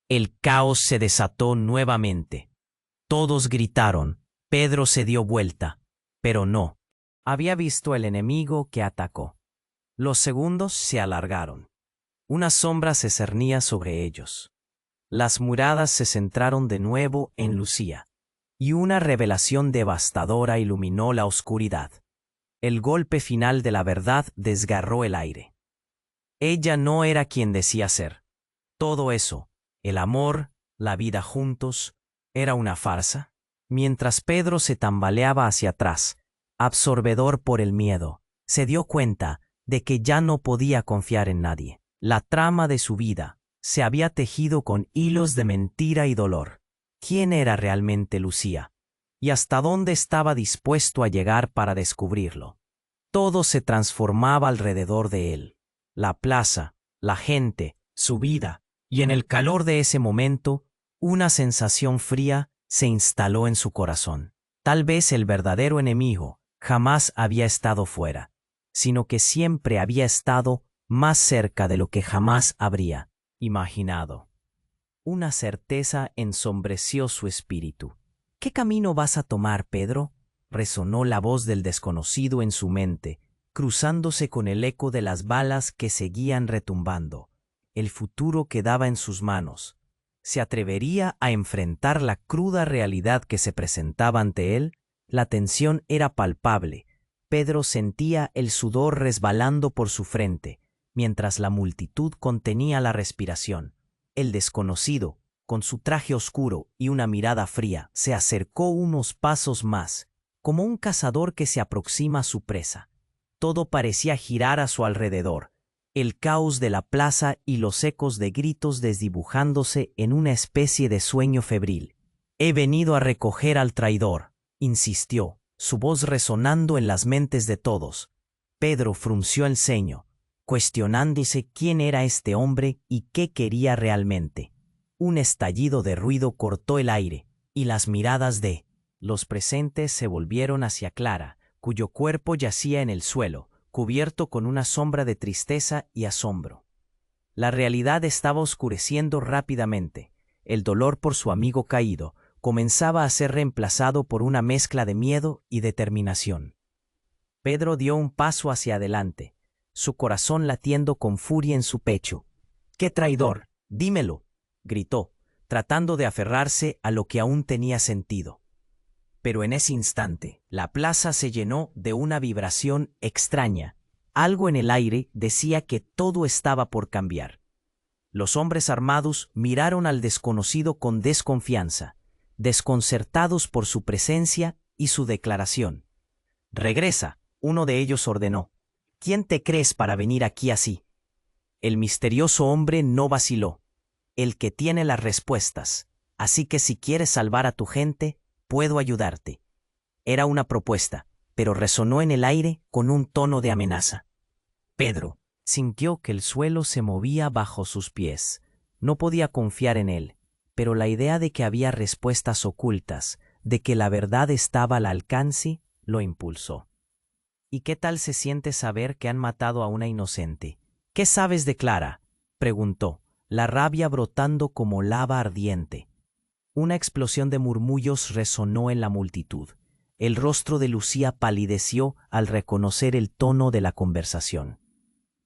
El caos se desató nuevamente. Todos gritaron. Pedro se dio vuelta, pero no. Había visto el enemigo que atacó. Los segundos se alargaron. Una sombra se cernía sobre ellos. Las miradas se centraron de nuevo en Lucía, y una revelación devastadora iluminó la oscuridad. El golpe final de la verdad desgarró el aire. Ella no era quien decía ser. Todo eso, el amor, la vida juntos, era una farsa. Mientras Pedro se tambaleaba hacia atrás, absorbedor por el miedo, se dio cuenta de que ya no podía confiar en nadie. La trama de su vida se había tejido con hilos de mentira y dolor. ¿Quién era realmente Lucía? ¿Y hasta dónde estaba dispuesto a llegar para descubrirlo? Todo se transformaba alrededor de él. La plaza, la gente, su vida. Y en el calor de ese momento, una sensación fría se instaló en su corazón. Tal vez el verdadero enemigo jamás había estado fuera, sino que siempre había estado más cerca de lo que jamás habría imaginado. Una certeza ensombreció su espíritu. ¿Qué camino vas a tomar, Pedro? Resonó la voz del desconocido en su mente, cruzándose con el eco de las balas que seguían retumbando. El futuro quedaba en sus manos. ¿Se atrevería a enfrentar la cruda realidad que se presentaba ante él? La tensión era palpable. Pedro sentía el sudor resbalando por su frente, mientras la multitud contenía la respiración. El desconocido, con su traje oscuro y una mirada fría, se acercó unos pasos más, como un cazador que se aproxima a su presa. Todo parecía girar a su alrededor, el caos de la plaza y los ecos de gritos desdibujándose en una especie de sueño febril. «He venido a recoger al traidor», insistió, su voz resonando en las mentes de todos. Pedro frunció el ceño, cuestionándose quién era este hombre y qué quería realmente. Un estallido de ruido cortó el aire, y las miradas de los presentes se volvieron hacia Clara, cuyo cuerpo yacía en el suelo, cubierto con una sombra de tristeza y asombro. La realidad estaba oscureciendo rápidamente. El dolor por su amigo caído comenzaba a ser reemplazado por una mezcla de miedo y determinación. Pedro dio un paso hacia adelante, su corazón latiendo con furia en su pecho. «¡Qué traidor! ¡Dímelo!», gritó, tratando de aferrarse a lo que aún tenía sentido. Pero en ese instante, la plaza se llenó de una vibración extraña. Algo en el aire decía que todo estaba por cambiar. Los hombres armados miraron al desconocido con desconfianza, desconcertados por su presencia y su declaración. «Regresa», uno de ellos ordenó. «¿Quién te crees para venir aquí así?» El misterioso hombre no vaciló. «El que tiene las respuestas. Así que si quieres salvar a tu gente, puedo ayudarte». Era una propuesta, pero resonó en el aire con un tono de amenaza. Pedro sintió que el suelo se movía bajo sus pies. No podía confiar en él, pero la idea de que había respuestas ocultas, de que la verdad estaba al alcance, lo impulsó. «¿Y qué tal se siente saber que han matado a una inocente? ¿Qué sabes de Clara?», preguntó, la rabia brotando como lava ardiente. Una explosión de murmullos resonó en la multitud. El rostro de Lucía palideció al reconocer el tono de la conversación.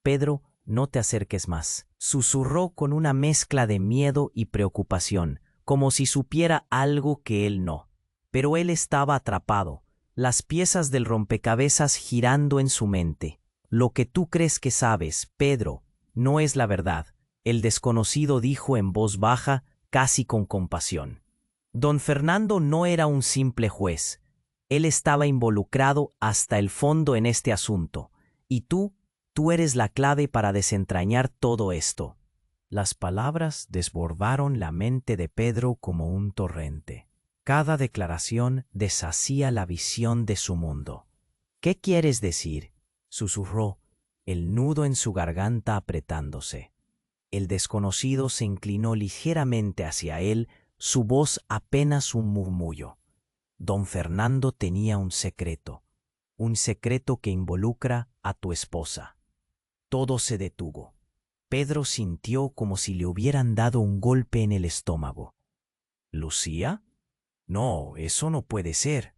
«Pedro, no te acerques más», susurró con una mezcla de miedo y preocupación, como si supiera algo que él no. Pero él estaba atrapado, las piezas del rompecabezas girando en su mente. «Lo que tú crees que sabes, Pedro, no es la verdad», el desconocido dijo en voz baja, casi con compasión. Don Fernando no era un simple juez. Él estaba involucrado hasta el fondo en este asunto. Y tú eres la clave para desentrañar todo esto. Las palabras desbordaron la mente de Pedro como un torrente. Cada declaración deshacía la visión de su mundo. «¿Qué quieres decir?», susurró, el nudo en su garganta apretándose. El desconocido se inclinó ligeramente hacia él, su voz apenas un murmullo. Don Fernando tenía un secreto que involucra a tu esposa. Todo se detuvo. Pedro sintió como si le hubieran dado un golpe en el estómago. ¿Lucía? No, eso no puede ser.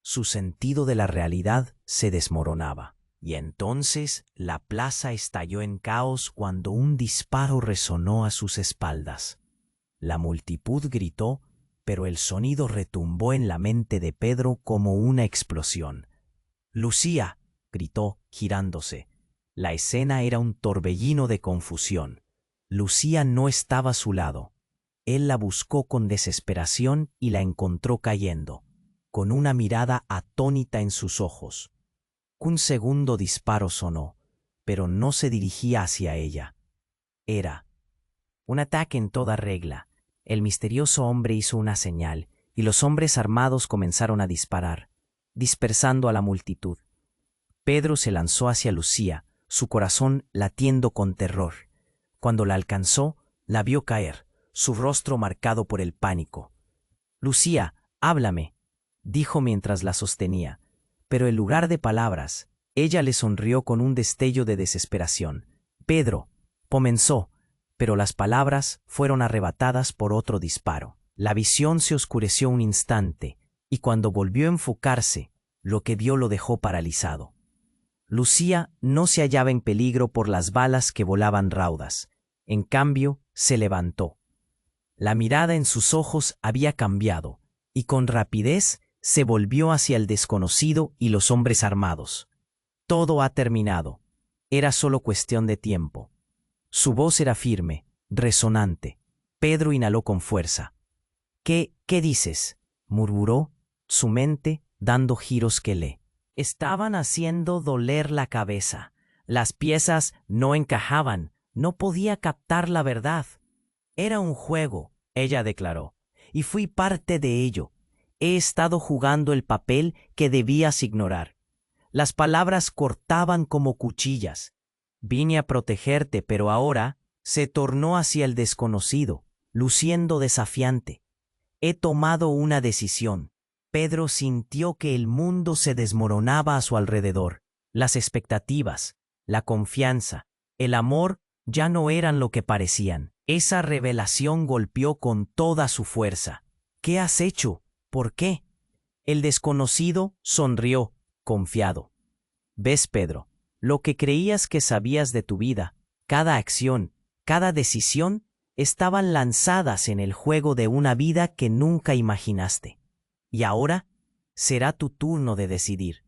Su sentido de la realidad se desmoronaba. Y entonces la plaza estalló en caos cuando un disparo resonó a sus espaldas. La multitud gritó, pero el sonido retumbó en la mente de Pedro como una explosión. «¡Lucía!», gritó, girándose. La escena era un torbellino de confusión. Lucía no estaba a su lado. Él la buscó con desesperación y la encontró cayendo, con una mirada atónita en sus ojos. Un segundo disparo sonó, pero no se dirigía hacia ella. Era un ataque en toda regla. El misterioso hombre hizo una señal, y los hombres armados comenzaron a disparar, dispersando a la multitud. Pedro se lanzó hacia Lucía, su corazón latiendo con terror. Cuando la alcanzó, la vio caer, su rostro marcado por el pánico. «Lucía, háblame», dijo mientras la sostenía, pero en lugar de palabras, ella le sonrió con un destello de desesperación. «Pedro», comenzó, pero las palabras fueron arrebatadas por otro disparo. La visión se oscureció un instante, y cuando volvió a enfocarse, lo que vio lo dejó paralizado. Lucía no se hallaba en peligro por las balas que volaban raudas. En cambio, se levantó. La mirada en sus ojos había cambiado, y con rapidez se volvió hacia el desconocido y los hombres armados. «Todo ha terminado. Era solo cuestión de tiempo». Su voz era firme, resonante. Pedro inhaló con fuerza. «¿Qué dices?», murmuró, su mente dando giros que le estaban haciendo doler la cabeza. Las piezas no encajaban, no podía captar la verdad. «Era un juego», ella declaró, «y fui parte de ello. He estado jugando el papel que debías ignorar». Las palabras cortaban como cuchillas. «Vine a protegerte, pero ahora», se tornó hacia el desconocido, luciendo desafiante. «He tomado una decisión». Pedro sintió que el mundo se desmoronaba a su alrededor. Las expectativas, la confianza, el amor ya no eran lo que parecían. Esa revelación golpeó con toda su fuerza. «¿Qué has hecho? ¿Por qué?». El desconocido sonrió, confiado. «¿Ves, Pedro? Lo que creías que sabías de tu vida, cada acción, cada decisión, estaban lanzadas en el juego de una vida que nunca imaginaste. Y ahora será tu turno de decidir».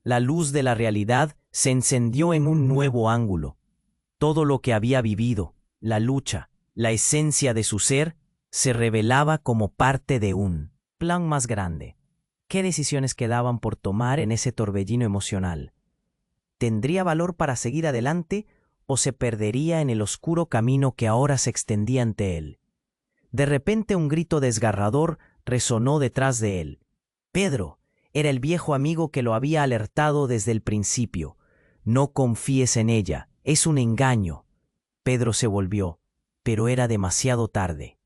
La luz de la realidad se encendió en un nuevo ángulo. Todo lo que había vivido, la lucha, la esencia de su ser, se revelaba como parte de un plan más grande. ¿Qué decisiones quedaban por tomar en ese torbellino emocional? ¿Tendría valor para seguir adelante o se perdería en el oscuro camino que ahora se extendía ante él? De repente un grito desgarrador resonó detrás de él. «Pedro», era el viejo amigo que lo había alertado desde el principio. «No confíes en ella, es un engaño». Pedro se volvió, pero era demasiado tarde.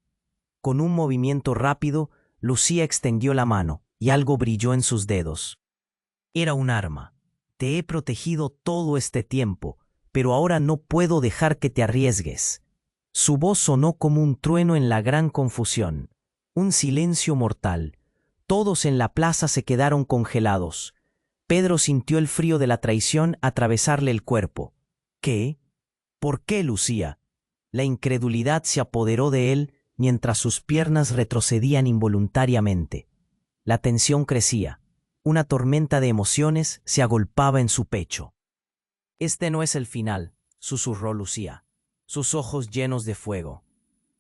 Con un movimiento rápido, Lucía extendió la mano y algo brilló en sus dedos. Era un arma. «Te he protegido todo este tiempo, pero ahora no puedo dejar que te arriesgues». Su voz sonó como un trueno en la gran confusión. Un silencio mortal. Todos en la plaza se quedaron congelados. Pedro sintió el frío de la traición atravesarle el cuerpo. «¿Qué? ¿Por qué, Lucía?». La incredulidad se apoderó de él mientras sus piernas retrocedían involuntariamente. La tensión crecía. Una tormenta de emociones se agolpaba en su pecho. «Este no es el final», susurró Lucía, sus ojos llenos de fuego.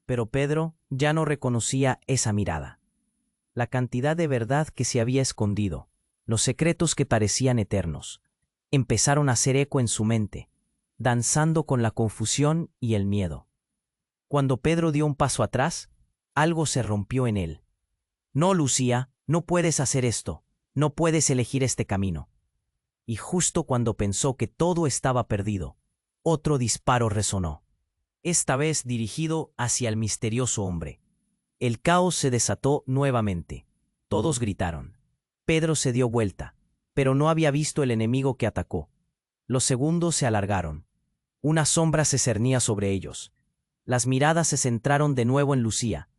Pero Pedro ya no reconocía esa mirada. La cantidad de verdad que se había escondido, los secretos que parecían eternos, empezaron a hacer eco en su mente, danzando con la confusión y el miedo. Cuando Pedro dio un paso atrás, algo se rompió en él. «No, Lucía, no puedes hacer esto, no puedes elegir este camino». Y justo cuando pensó que todo estaba perdido, otro disparo resonó. esta vez dirigido hacia el misterioso hombre. El caos se desató nuevamente. Todos gritaron. Pedro se dio vuelta, pero no había visto el enemigo que atacó. Los segundos se alargaron. Una sombra se cernía sobre ellos. Las miradas se centraron de nuevo en Lucía,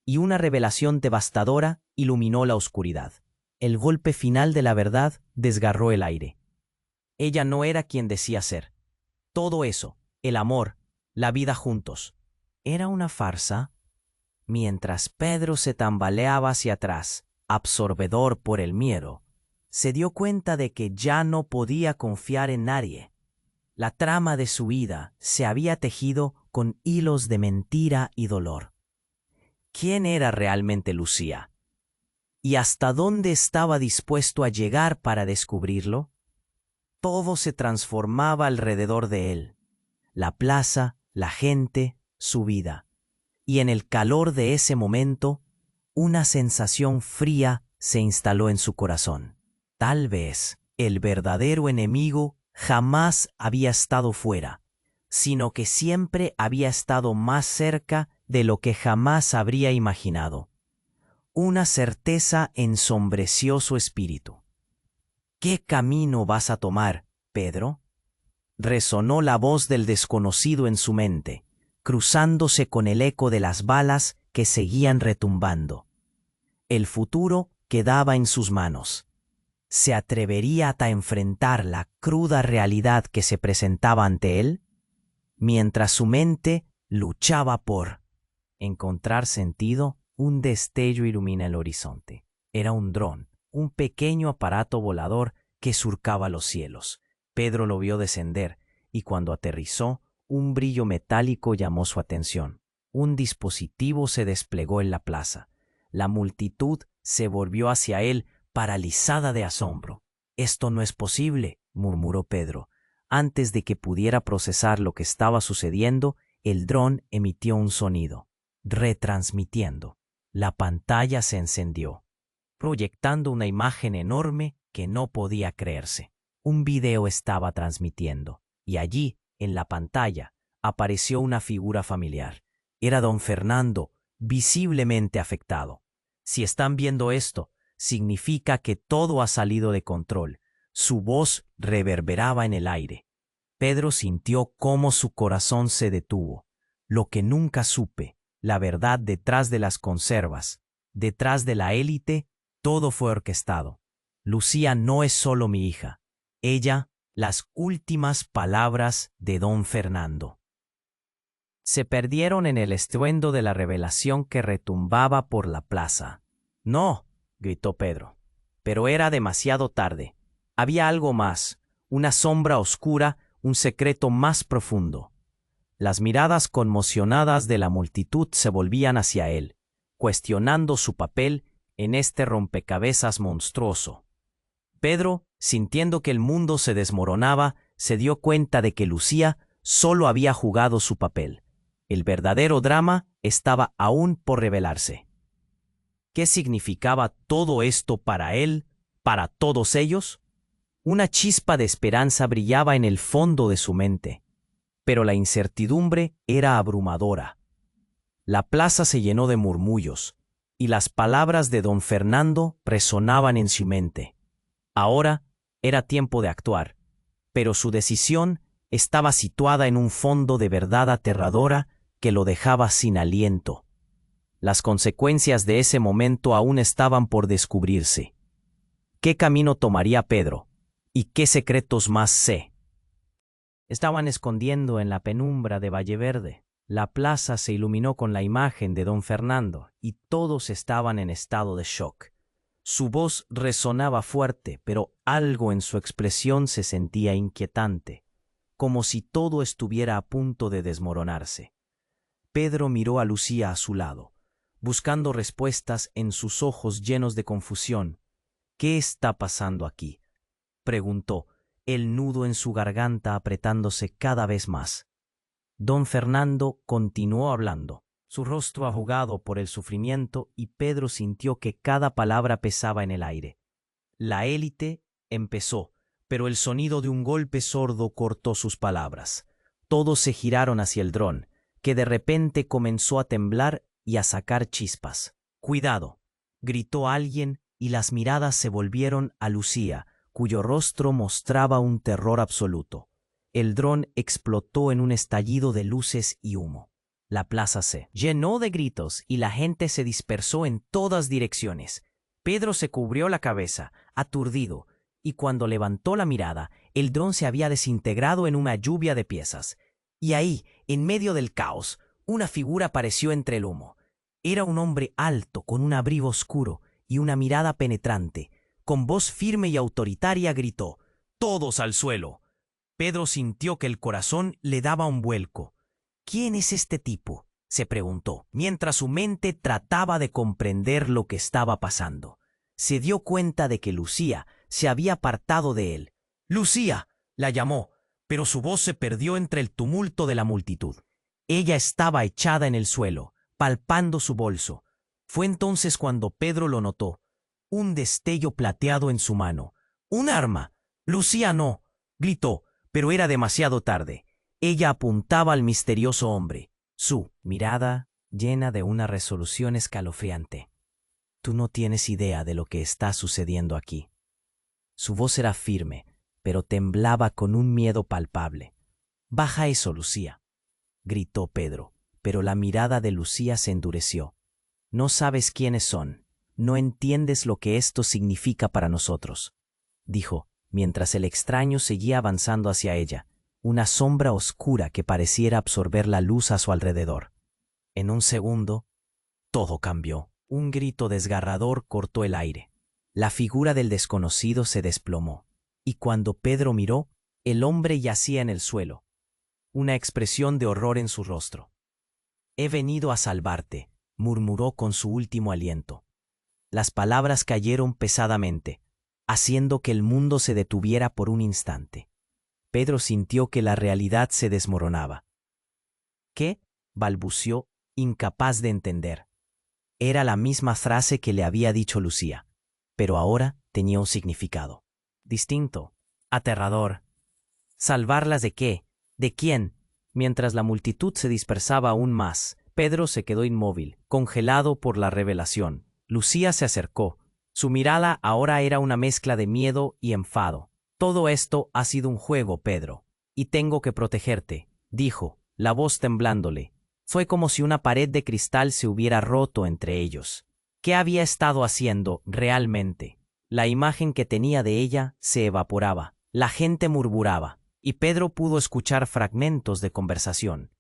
y una revelación devastadora iluminó la oscuridad. El golpe final de la verdad desgarró el aire. Ella no era quien decía ser. Todo eso, el amor, la vida juntos, era una farsa. Mientras Pedro se tambaleaba hacia atrás, absorbedor por el miedo, se dio cuenta de que ya no podía confiar en nadie. La trama de su vida se había tejido con hilos de mentira y dolor. ¿Quién era realmente Lucía? ¿Y hasta dónde estaba dispuesto a llegar para descubrirlo? Todo se transformaba alrededor de él. La plaza, la gente, su vida. Y en el calor de ese momento, una sensación fría se instaló en su corazón. Tal vez el verdadero enemigo jamás había estado fuera, sino que siempre había estado más cerca de lo que jamás habría imaginado. Una certeza ensombreció su espíritu. ¿Qué camino vas a tomar, Pedro? Resonó la voz del desconocido en su mente, cruzándose con el eco de las balas que seguían retumbando. El futuro quedaba en sus manos. ¿Se atrevería a enfrentar la cruda realidad que se presentaba ante él? Mientras su mente luchaba por encontrar sentido, un destello ilumina el horizonte. Era un dron, un pequeño aparato volador que surcaba los cielos. Pedro lo vio descender, y cuando aterrizó, un brillo metálico llamó su atención. Un dispositivo se desplegó en la plaza. La multitud se volvió hacia él, paralizada de asombro. «Esto no es posible», murmuró Pedro. Antes de que pudiera procesar lo que estaba sucediendo, el dron emitió un sonido, retransmitiendo. La pantalla se encendió, proyectando una imagen enorme que no podía creerse. Un video estaba transmitiendo, y allí, en la pantalla, apareció una figura familiar. Era don Fernando, visiblemente afectado. Si están viendo esto, significa que todo ha salido de control. Su voz reverberaba en el aire. Pedro sintió cómo su corazón se detuvo. Lo que nunca supe, la verdad detrás de las conservas, detrás de la élite, todo fue orquestado. Lucía no es solo mi hija. Ella, las últimas palabras de don Fernando. Se perdieron en el estruendo de la revelación que retumbaba por la plaza. «No», gritó Pedro. Pero era demasiado tarde. Había algo más, una sombra oscura, un secreto más profundo. Las miradas conmocionadas de la multitud se volvían hacia él, cuestionando su papel en este rompecabezas monstruoso. Pedro, sintiendo que el mundo se desmoronaba, se dio cuenta de que Lucía solo había jugado su papel. El verdadero drama estaba aún por revelarse. ¿Qué significaba todo esto para él, para todos ellos? Una chispa de esperanza brillaba en el fondo de su mente, pero la incertidumbre era abrumadora. La plaza se llenó de murmullos, y las palabras de don Fernando resonaban en su mente. Ahora era tiempo de actuar, pero su decisión estaba situada en un fondo de verdad aterradora que lo dejaba sin aliento. Las consecuencias de ese momento aún estaban por descubrirse. ¿Qué camino tomaría Pedro? ¿Y qué secretos más sé? Estaban escondiendo en la penumbra de Valleverde. La plaza se iluminó con la imagen de don Fernando y todos estaban en estado de shock. Su voz resonaba fuerte, pero algo en su expresión se sentía inquietante, como si todo estuviera a punto de desmoronarse. Pedro miró a Lucía a su lado, buscando respuestas en sus ojos llenos de confusión. «¿Qué está pasando aquí?», preguntó, el nudo en su garganta apretándose cada vez más. Don Fernando continuó hablando, su rostro arrugado por el sufrimiento, y Pedro sintió que cada palabra pesaba en el aire. «La élite», empezó, pero el sonido de un golpe sordo cortó sus palabras. Todos se giraron hacia el dron, que de repente comenzó a temblar y a sacar chispas. «¡Cuidado!», gritó alguien, y las miradas se volvieron a Lucía, cuyo rostro mostraba un terror absoluto. El dron explotó en un estallido de luces y humo. La plaza se llenó de gritos y la gente se dispersó en todas direcciones. Pedro se cubrió la cabeza, aturdido, y cuando levantó la mirada, el dron se había desintegrado en una lluvia de piezas. Y ahí, en medio del caos, una figura apareció entre el humo. Era un hombre alto, con un abrigo oscuro y una mirada penetrante. Con voz firme y autoritaria gritó: «¡Todos al suelo!». Pedro sintió que el corazón le daba un vuelco. «¿Quién es este tipo?», se preguntó, mientras su mente trataba de comprender lo que estaba pasando. Se dio cuenta de que Lucía se había apartado de él. «¡Lucía!», la llamó, pero su voz se perdió entre el tumulto de la multitud. Ella estaba echada en el suelo, palpando su bolso. Fue entonces cuando Pedro lo notó. Un destello plateado en su mano. «¡Un arma!». «Lucía, no», gritó, pero era demasiado tarde. Ella apuntaba al misterioso hombre, su mirada llena de una resolución escalofriante. «Tú no tienes idea de lo que está sucediendo aquí». Su voz era firme, pero temblaba con un miedo palpable. «Baja eso, Lucía», gritó Pedro, pero la mirada de Lucía se endureció. «No sabes quiénes son, no entiendes lo que esto significa para nosotros», dijo, mientras el extraño seguía avanzando hacia ella, una sombra oscura que pareciera absorber la luz a su alrededor. En un segundo, todo cambió. Un grito desgarrador cortó el aire. La figura del desconocido se desplomó, y cuando Pedro miró, el hombre yacía en el suelo, una expresión de horror en su rostro. «He venido a salvarte», murmuró con su último aliento. Las palabras cayeron pesadamente, haciendo que el mundo se detuviera por un instante. Pedro sintió que la realidad se desmoronaba. «¿Qué?», balbuceó, incapaz de entender. Era la misma frase que le había dicho Lucía, pero ahora tenía un significado distinto, aterrador. ¿Salvarlas de qué? ¿De quién? Mientras la multitud se dispersaba aún más, Pedro se quedó inmóvil, congelado por la revelación. Lucía se acercó. Su mirada ahora era una mezcla de miedo y enfado. «Todo esto ha sido un juego, Pedro, y tengo que protegerte», dijo, la voz temblándole. Fue como si una pared de cristal se hubiera roto entre ellos. ¿Qué había estado haciendo realmente? La imagen que tenía de ella se evaporaba. La gente murmuraba, y Pedro pudo escuchar fragmentos de conversación.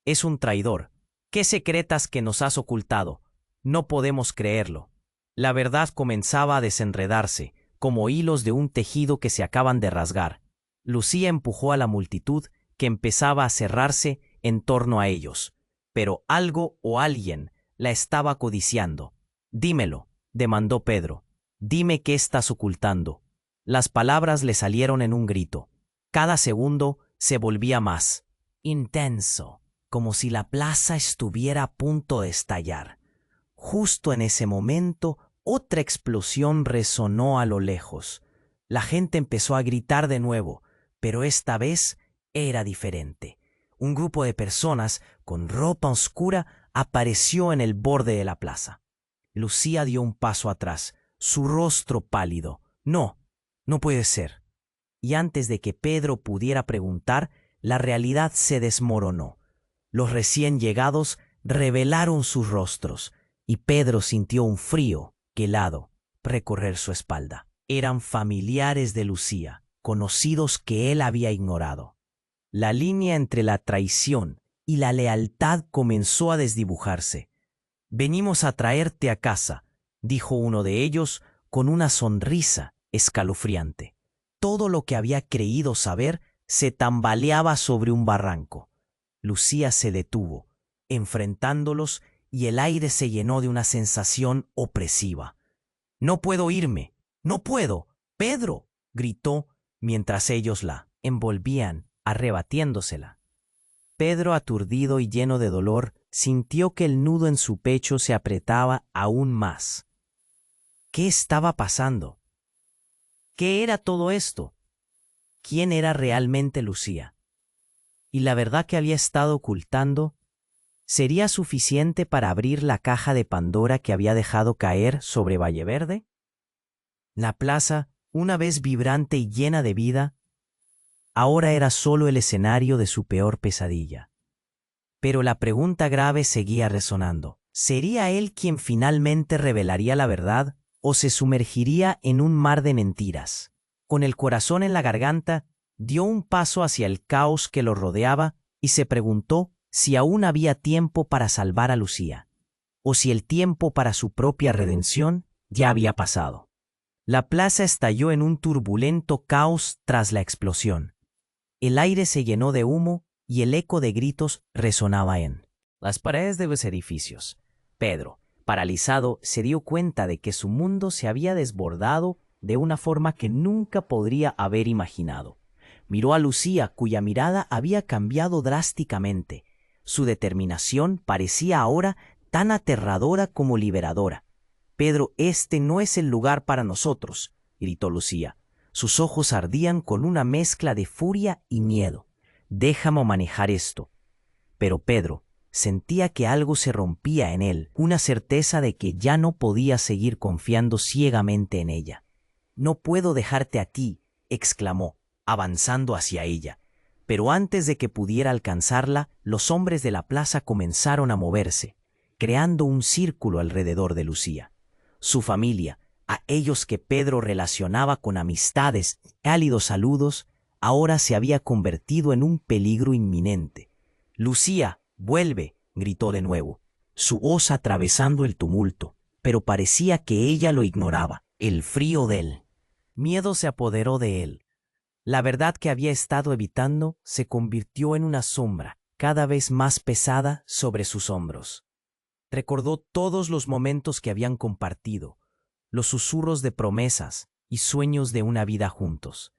«Es un traidor. ¿Qué secretas que nos has ocultado? No podemos creerlo». La verdad comenzaba a desenredarse, como hilos de un tejido que se acaban de rasgar. Lucía empujó a la multitud, que empezaba a cerrarse en torno a ellos. Pero algo o alguien la estaba codiciando. «Dímelo», demandó Pedro. «Dime qué estás ocultando». Las palabras le salieron en un grito. Cada segundo se volvía más intenso, como si la plaza estuviera a punto de estallar. Justo en ese momento, otra explosión resonó a lo lejos. La gente empezó a gritar de nuevo, pero esta vez era diferente. Un grupo de personas con ropa oscura apareció en el borde de la plaza. Lucía dio un paso atrás, su rostro pálido. «No, no puede ser». Y antes de que Pedro pudiera preguntar, la realidad se desmoronó. Los recién llegados revelaron sus rostros, y Pedro sintió un frío helado recorrer su espalda. Eran familiares de Lucía, conocidos que él había ignorado. La línea entre la traición y la lealtad comenzó a desdibujarse. «Venimos a traerte a casa», dijo uno de ellos con una sonrisa escalofriante. Todo lo que había creído saber se tambaleaba sobre un barranco. Lucía se detuvo, enfrentándolos, y el aire se llenó de una sensación opresiva. «No puedo irme, no puedo, Pedro», gritó mientras ellos la envolvían, arrebatiéndosela. Pedro, aturdido y lleno de dolor, sintió que el nudo en su pecho se apretaba aún más. ¿Qué estaba pasando? ¿Qué era todo esto? ¿Quién era realmente Lucía? ¿Y la verdad que había estado ocultando? ¿Sería suficiente para abrir la caja de Pandora que había dejado caer sobre Valleverde? La plaza, una vez vibrante y llena de vida, ahora era solo el escenario de su peor pesadilla. Pero la pregunta grave seguía resonando. ¿Sería él quien finalmente revelaría la verdad o se sumergiría en un mar de mentiras? Con el corazón en la garganta, dio un paso hacia el caos que lo rodeaba y se preguntó si aún había tiempo para salvar a Lucía, o si el tiempo para su propia redención ya había pasado. La plaza estalló en un turbulento caos tras la explosión. El aire se llenó de humo y el eco de gritos resonaba en las paredes de los edificios. Pedro, paralizado, se dio cuenta de que su mundo se había desbordado de una forma que nunca podría haber imaginado. Miró a Lucía, cuya mirada había cambiado drásticamente. Su determinación parecía ahora tan aterradora como liberadora. «Pedro, este no es el lugar para nosotros», gritó Lucía. Sus ojos ardían con una mezcla de furia y miedo. «Déjame manejar esto». Pero Pedro sentía que algo se rompía en él, una certeza de que ya no podía seguir confiando ciegamente en ella. «No puedo dejarte a ti», exclamó, avanzando hacia ella. Pero antes de que pudiera alcanzarla, los hombres de la plaza comenzaron a moverse, creando un círculo alrededor de Lucía. Su familia, a ellos que Pedro relacionaba con amistades, cálidos saludos, ahora se había convertido en un peligro inminente. «Lucía, vuelve», gritó de nuevo, su voz atravesando el tumulto, pero parecía que ella lo ignoraba. El frío del miedo se apoderó de él. La verdad que había estado evitando se convirtió en una sombra cada vez más pesada sobre sus hombros. Recordó todos los momentos que habían compartido, los susurros de promesas y sueños de una vida juntos.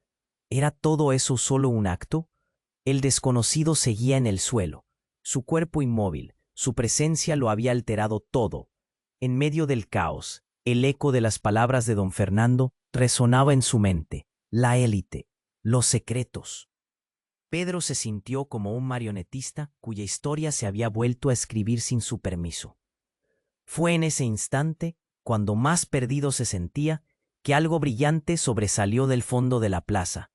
¿Era todo eso solo un acto? El desconocido seguía en el suelo, su cuerpo inmóvil, su presencia lo había alterado todo. En medio del caos, el eco de las palabras de don Fernando resonaba en su mente. La élite, los secretos. Pedro se sintió como un marionetista cuya historia se había vuelto a escribir sin su permiso. Fue en ese instante, cuando más perdido se sentía, que algo brillante sobresalió del fondo de la plaza.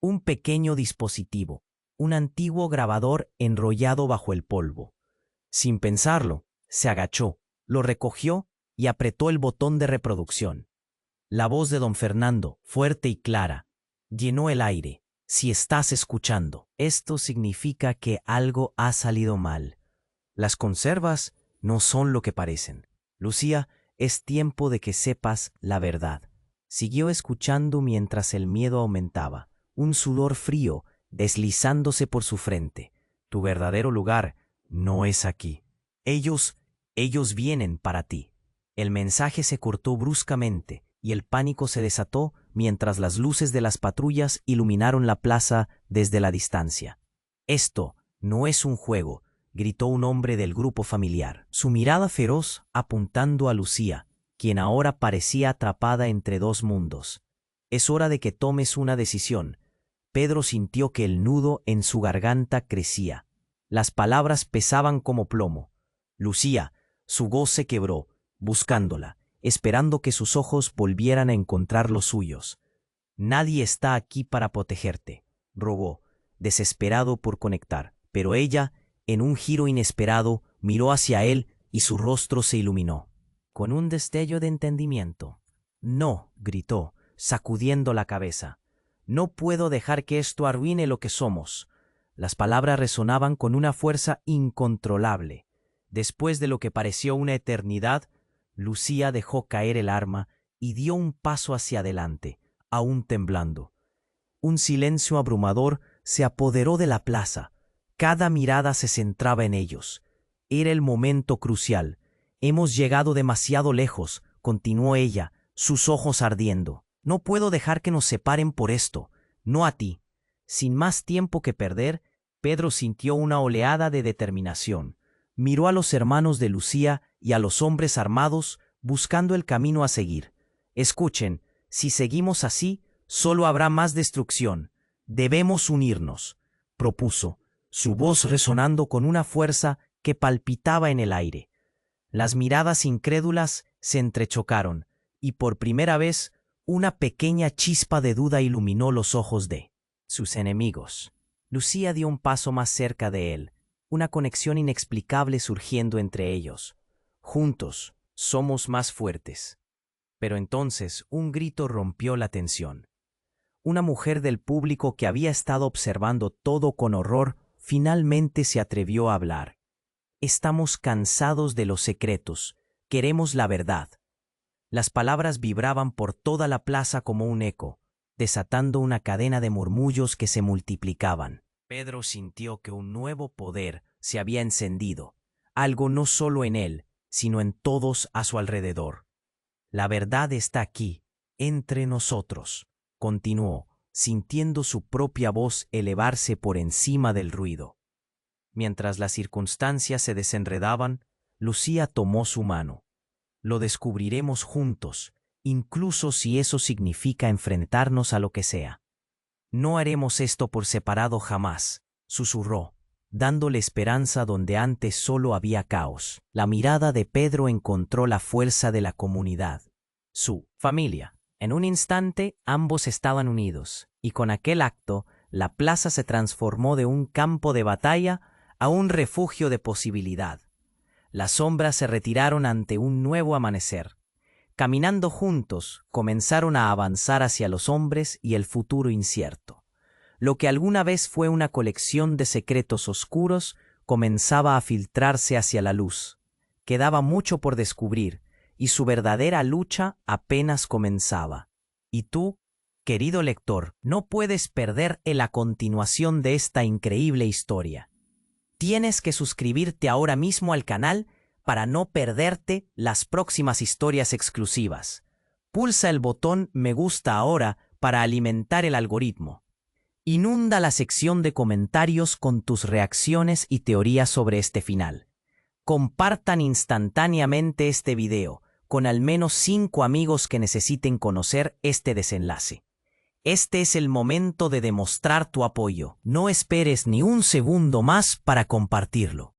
Un pequeño dispositivo, un antiguo grabador enrollado bajo el polvo. Sin pensarlo, se agachó, lo recogió y apretó el botón de reproducción. La voz de don Fernando, fuerte y clara, llenó el aire. «Si estás escuchando, esto significa que algo ha salido mal. Las conservas no son lo que parecen. Lucía, es tiempo de que sepas la verdad». Siguió escuchando mientras el miedo aumentaba, un sudor frío deslizándose por su frente. «Tu verdadero lugar no es aquí. Ellos vienen para ti». El mensaje se cortó bruscamente y el pánico se desató mientras las luces de las patrullas iluminaron la plaza desde la distancia. «Esto no es un juego», gritó un hombre del grupo familiar, su mirada feroz apuntando a Lucía, quien ahora parecía atrapada entre dos mundos. «Es hora de que tomes una decisión». Pedro sintió que el nudo en su garganta crecía. Las palabras pesaban como plomo. «Lucía», su voz se quebró, buscándola, esperando que sus ojos volvieran a encontrar los suyos. «Nadie está aquí para protegerte», rogó, desesperado por conectar. Pero ella, en un giro inesperado, miró hacia él y su rostro se iluminó, con un destello de entendimiento. «No», gritó, sacudiendo la cabeza. «No puedo dejar que esto arruine lo que somos». Las palabras resonaban con una fuerza incontrolable. Después de lo que pareció una eternidad, Lucía dejó caer el arma y dio un paso hacia adelante, aún temblando. Un silencio abrumador se apoderó de la plaza. Cada mirada se centraba en ellos. Era el momento crucial. «Hemos llegado demasiado lejos», continuó ella, sus ojos ardiendo. «No puedo dejar que nos separen por esto. No a ti». Sin más tiempo que perder, Pedro sintió una oleada de determinación. Miró a los hermanos de Lucía y a los hombres armados buscando el camino a seguir. «Escuchen, si seguimos así, solo habrá más destrucción. Debemos unirnos», propuso, su voz resonando con una fuerza que palpitaba en el aire. Las miradas incrédulas se entrechocaron, y por primera vez una pequeña chispa de duda iluminó los ojos de sus enemigos. Lucía dio un paso más cerca de él, una conexión inexplicable surgiendo entre ellos. Juntos, somos más fuertes. Pero entonces un grito rompió la tensión. Una mujer del público que había estado observando todo con horror finalmente se atrevió a hablar. Estamos cansados de los secretos, queremos la verdad. Las palabras vibraban por toda la plaza como un eco, desatando una cadena de murmullos que se multiplicaban. Pedro sintió que un nuevo poder se había encendido, algo no solo en él, sino en todos a su alrededor. La verdad está aquí, entre nosotros, continuó, sintiendo su propia voz elevarse por encima del ruido. Mientras las circunstancias se desenredaban, Lucía tomó su mano. Lo descubriremos juntos, incluso si eso significa enfrentarnos a lo que sea. No haremos esto por separado jamás, susurró, dándole esperanza donde antes solo había caos. La mirada de Pedro encontró la fuerza de la comunidad, su familia. En un instante ambos estaban unidos, y con aquel acto la plaza se transformó de un campo de batalla a un refugio de posibilidad. Las sombras se retiraron ante un nuevo amanecer. Caminando juntos, comenzaron a avanzar hacia los hombres y el futuro incierto. Lo que alguna vez fue una colección de secretos oscuros comenzaba a filtrarse hacia la luz. Quedaba mucho por descubrir, y su verdadera lucha apenas comenzaba. Y tú, querido lector, no puedes perder la continuación de esta increíble historia. Tienes que suscribirte ahora mismo al canal para no perderte las próximas historias exclusivas. Pulsa el botón me gusta ahora para alimentar el algoritmo. Inunda la sección de comentarios con tus reacciones y teorías sobre este final. Compartan instantáneamente este video con al menos 5 amigos que necesiten conocer este desenlace. Este es el momento de demostrar tu apoyo. No esperes ni un segundo más para compartirlo.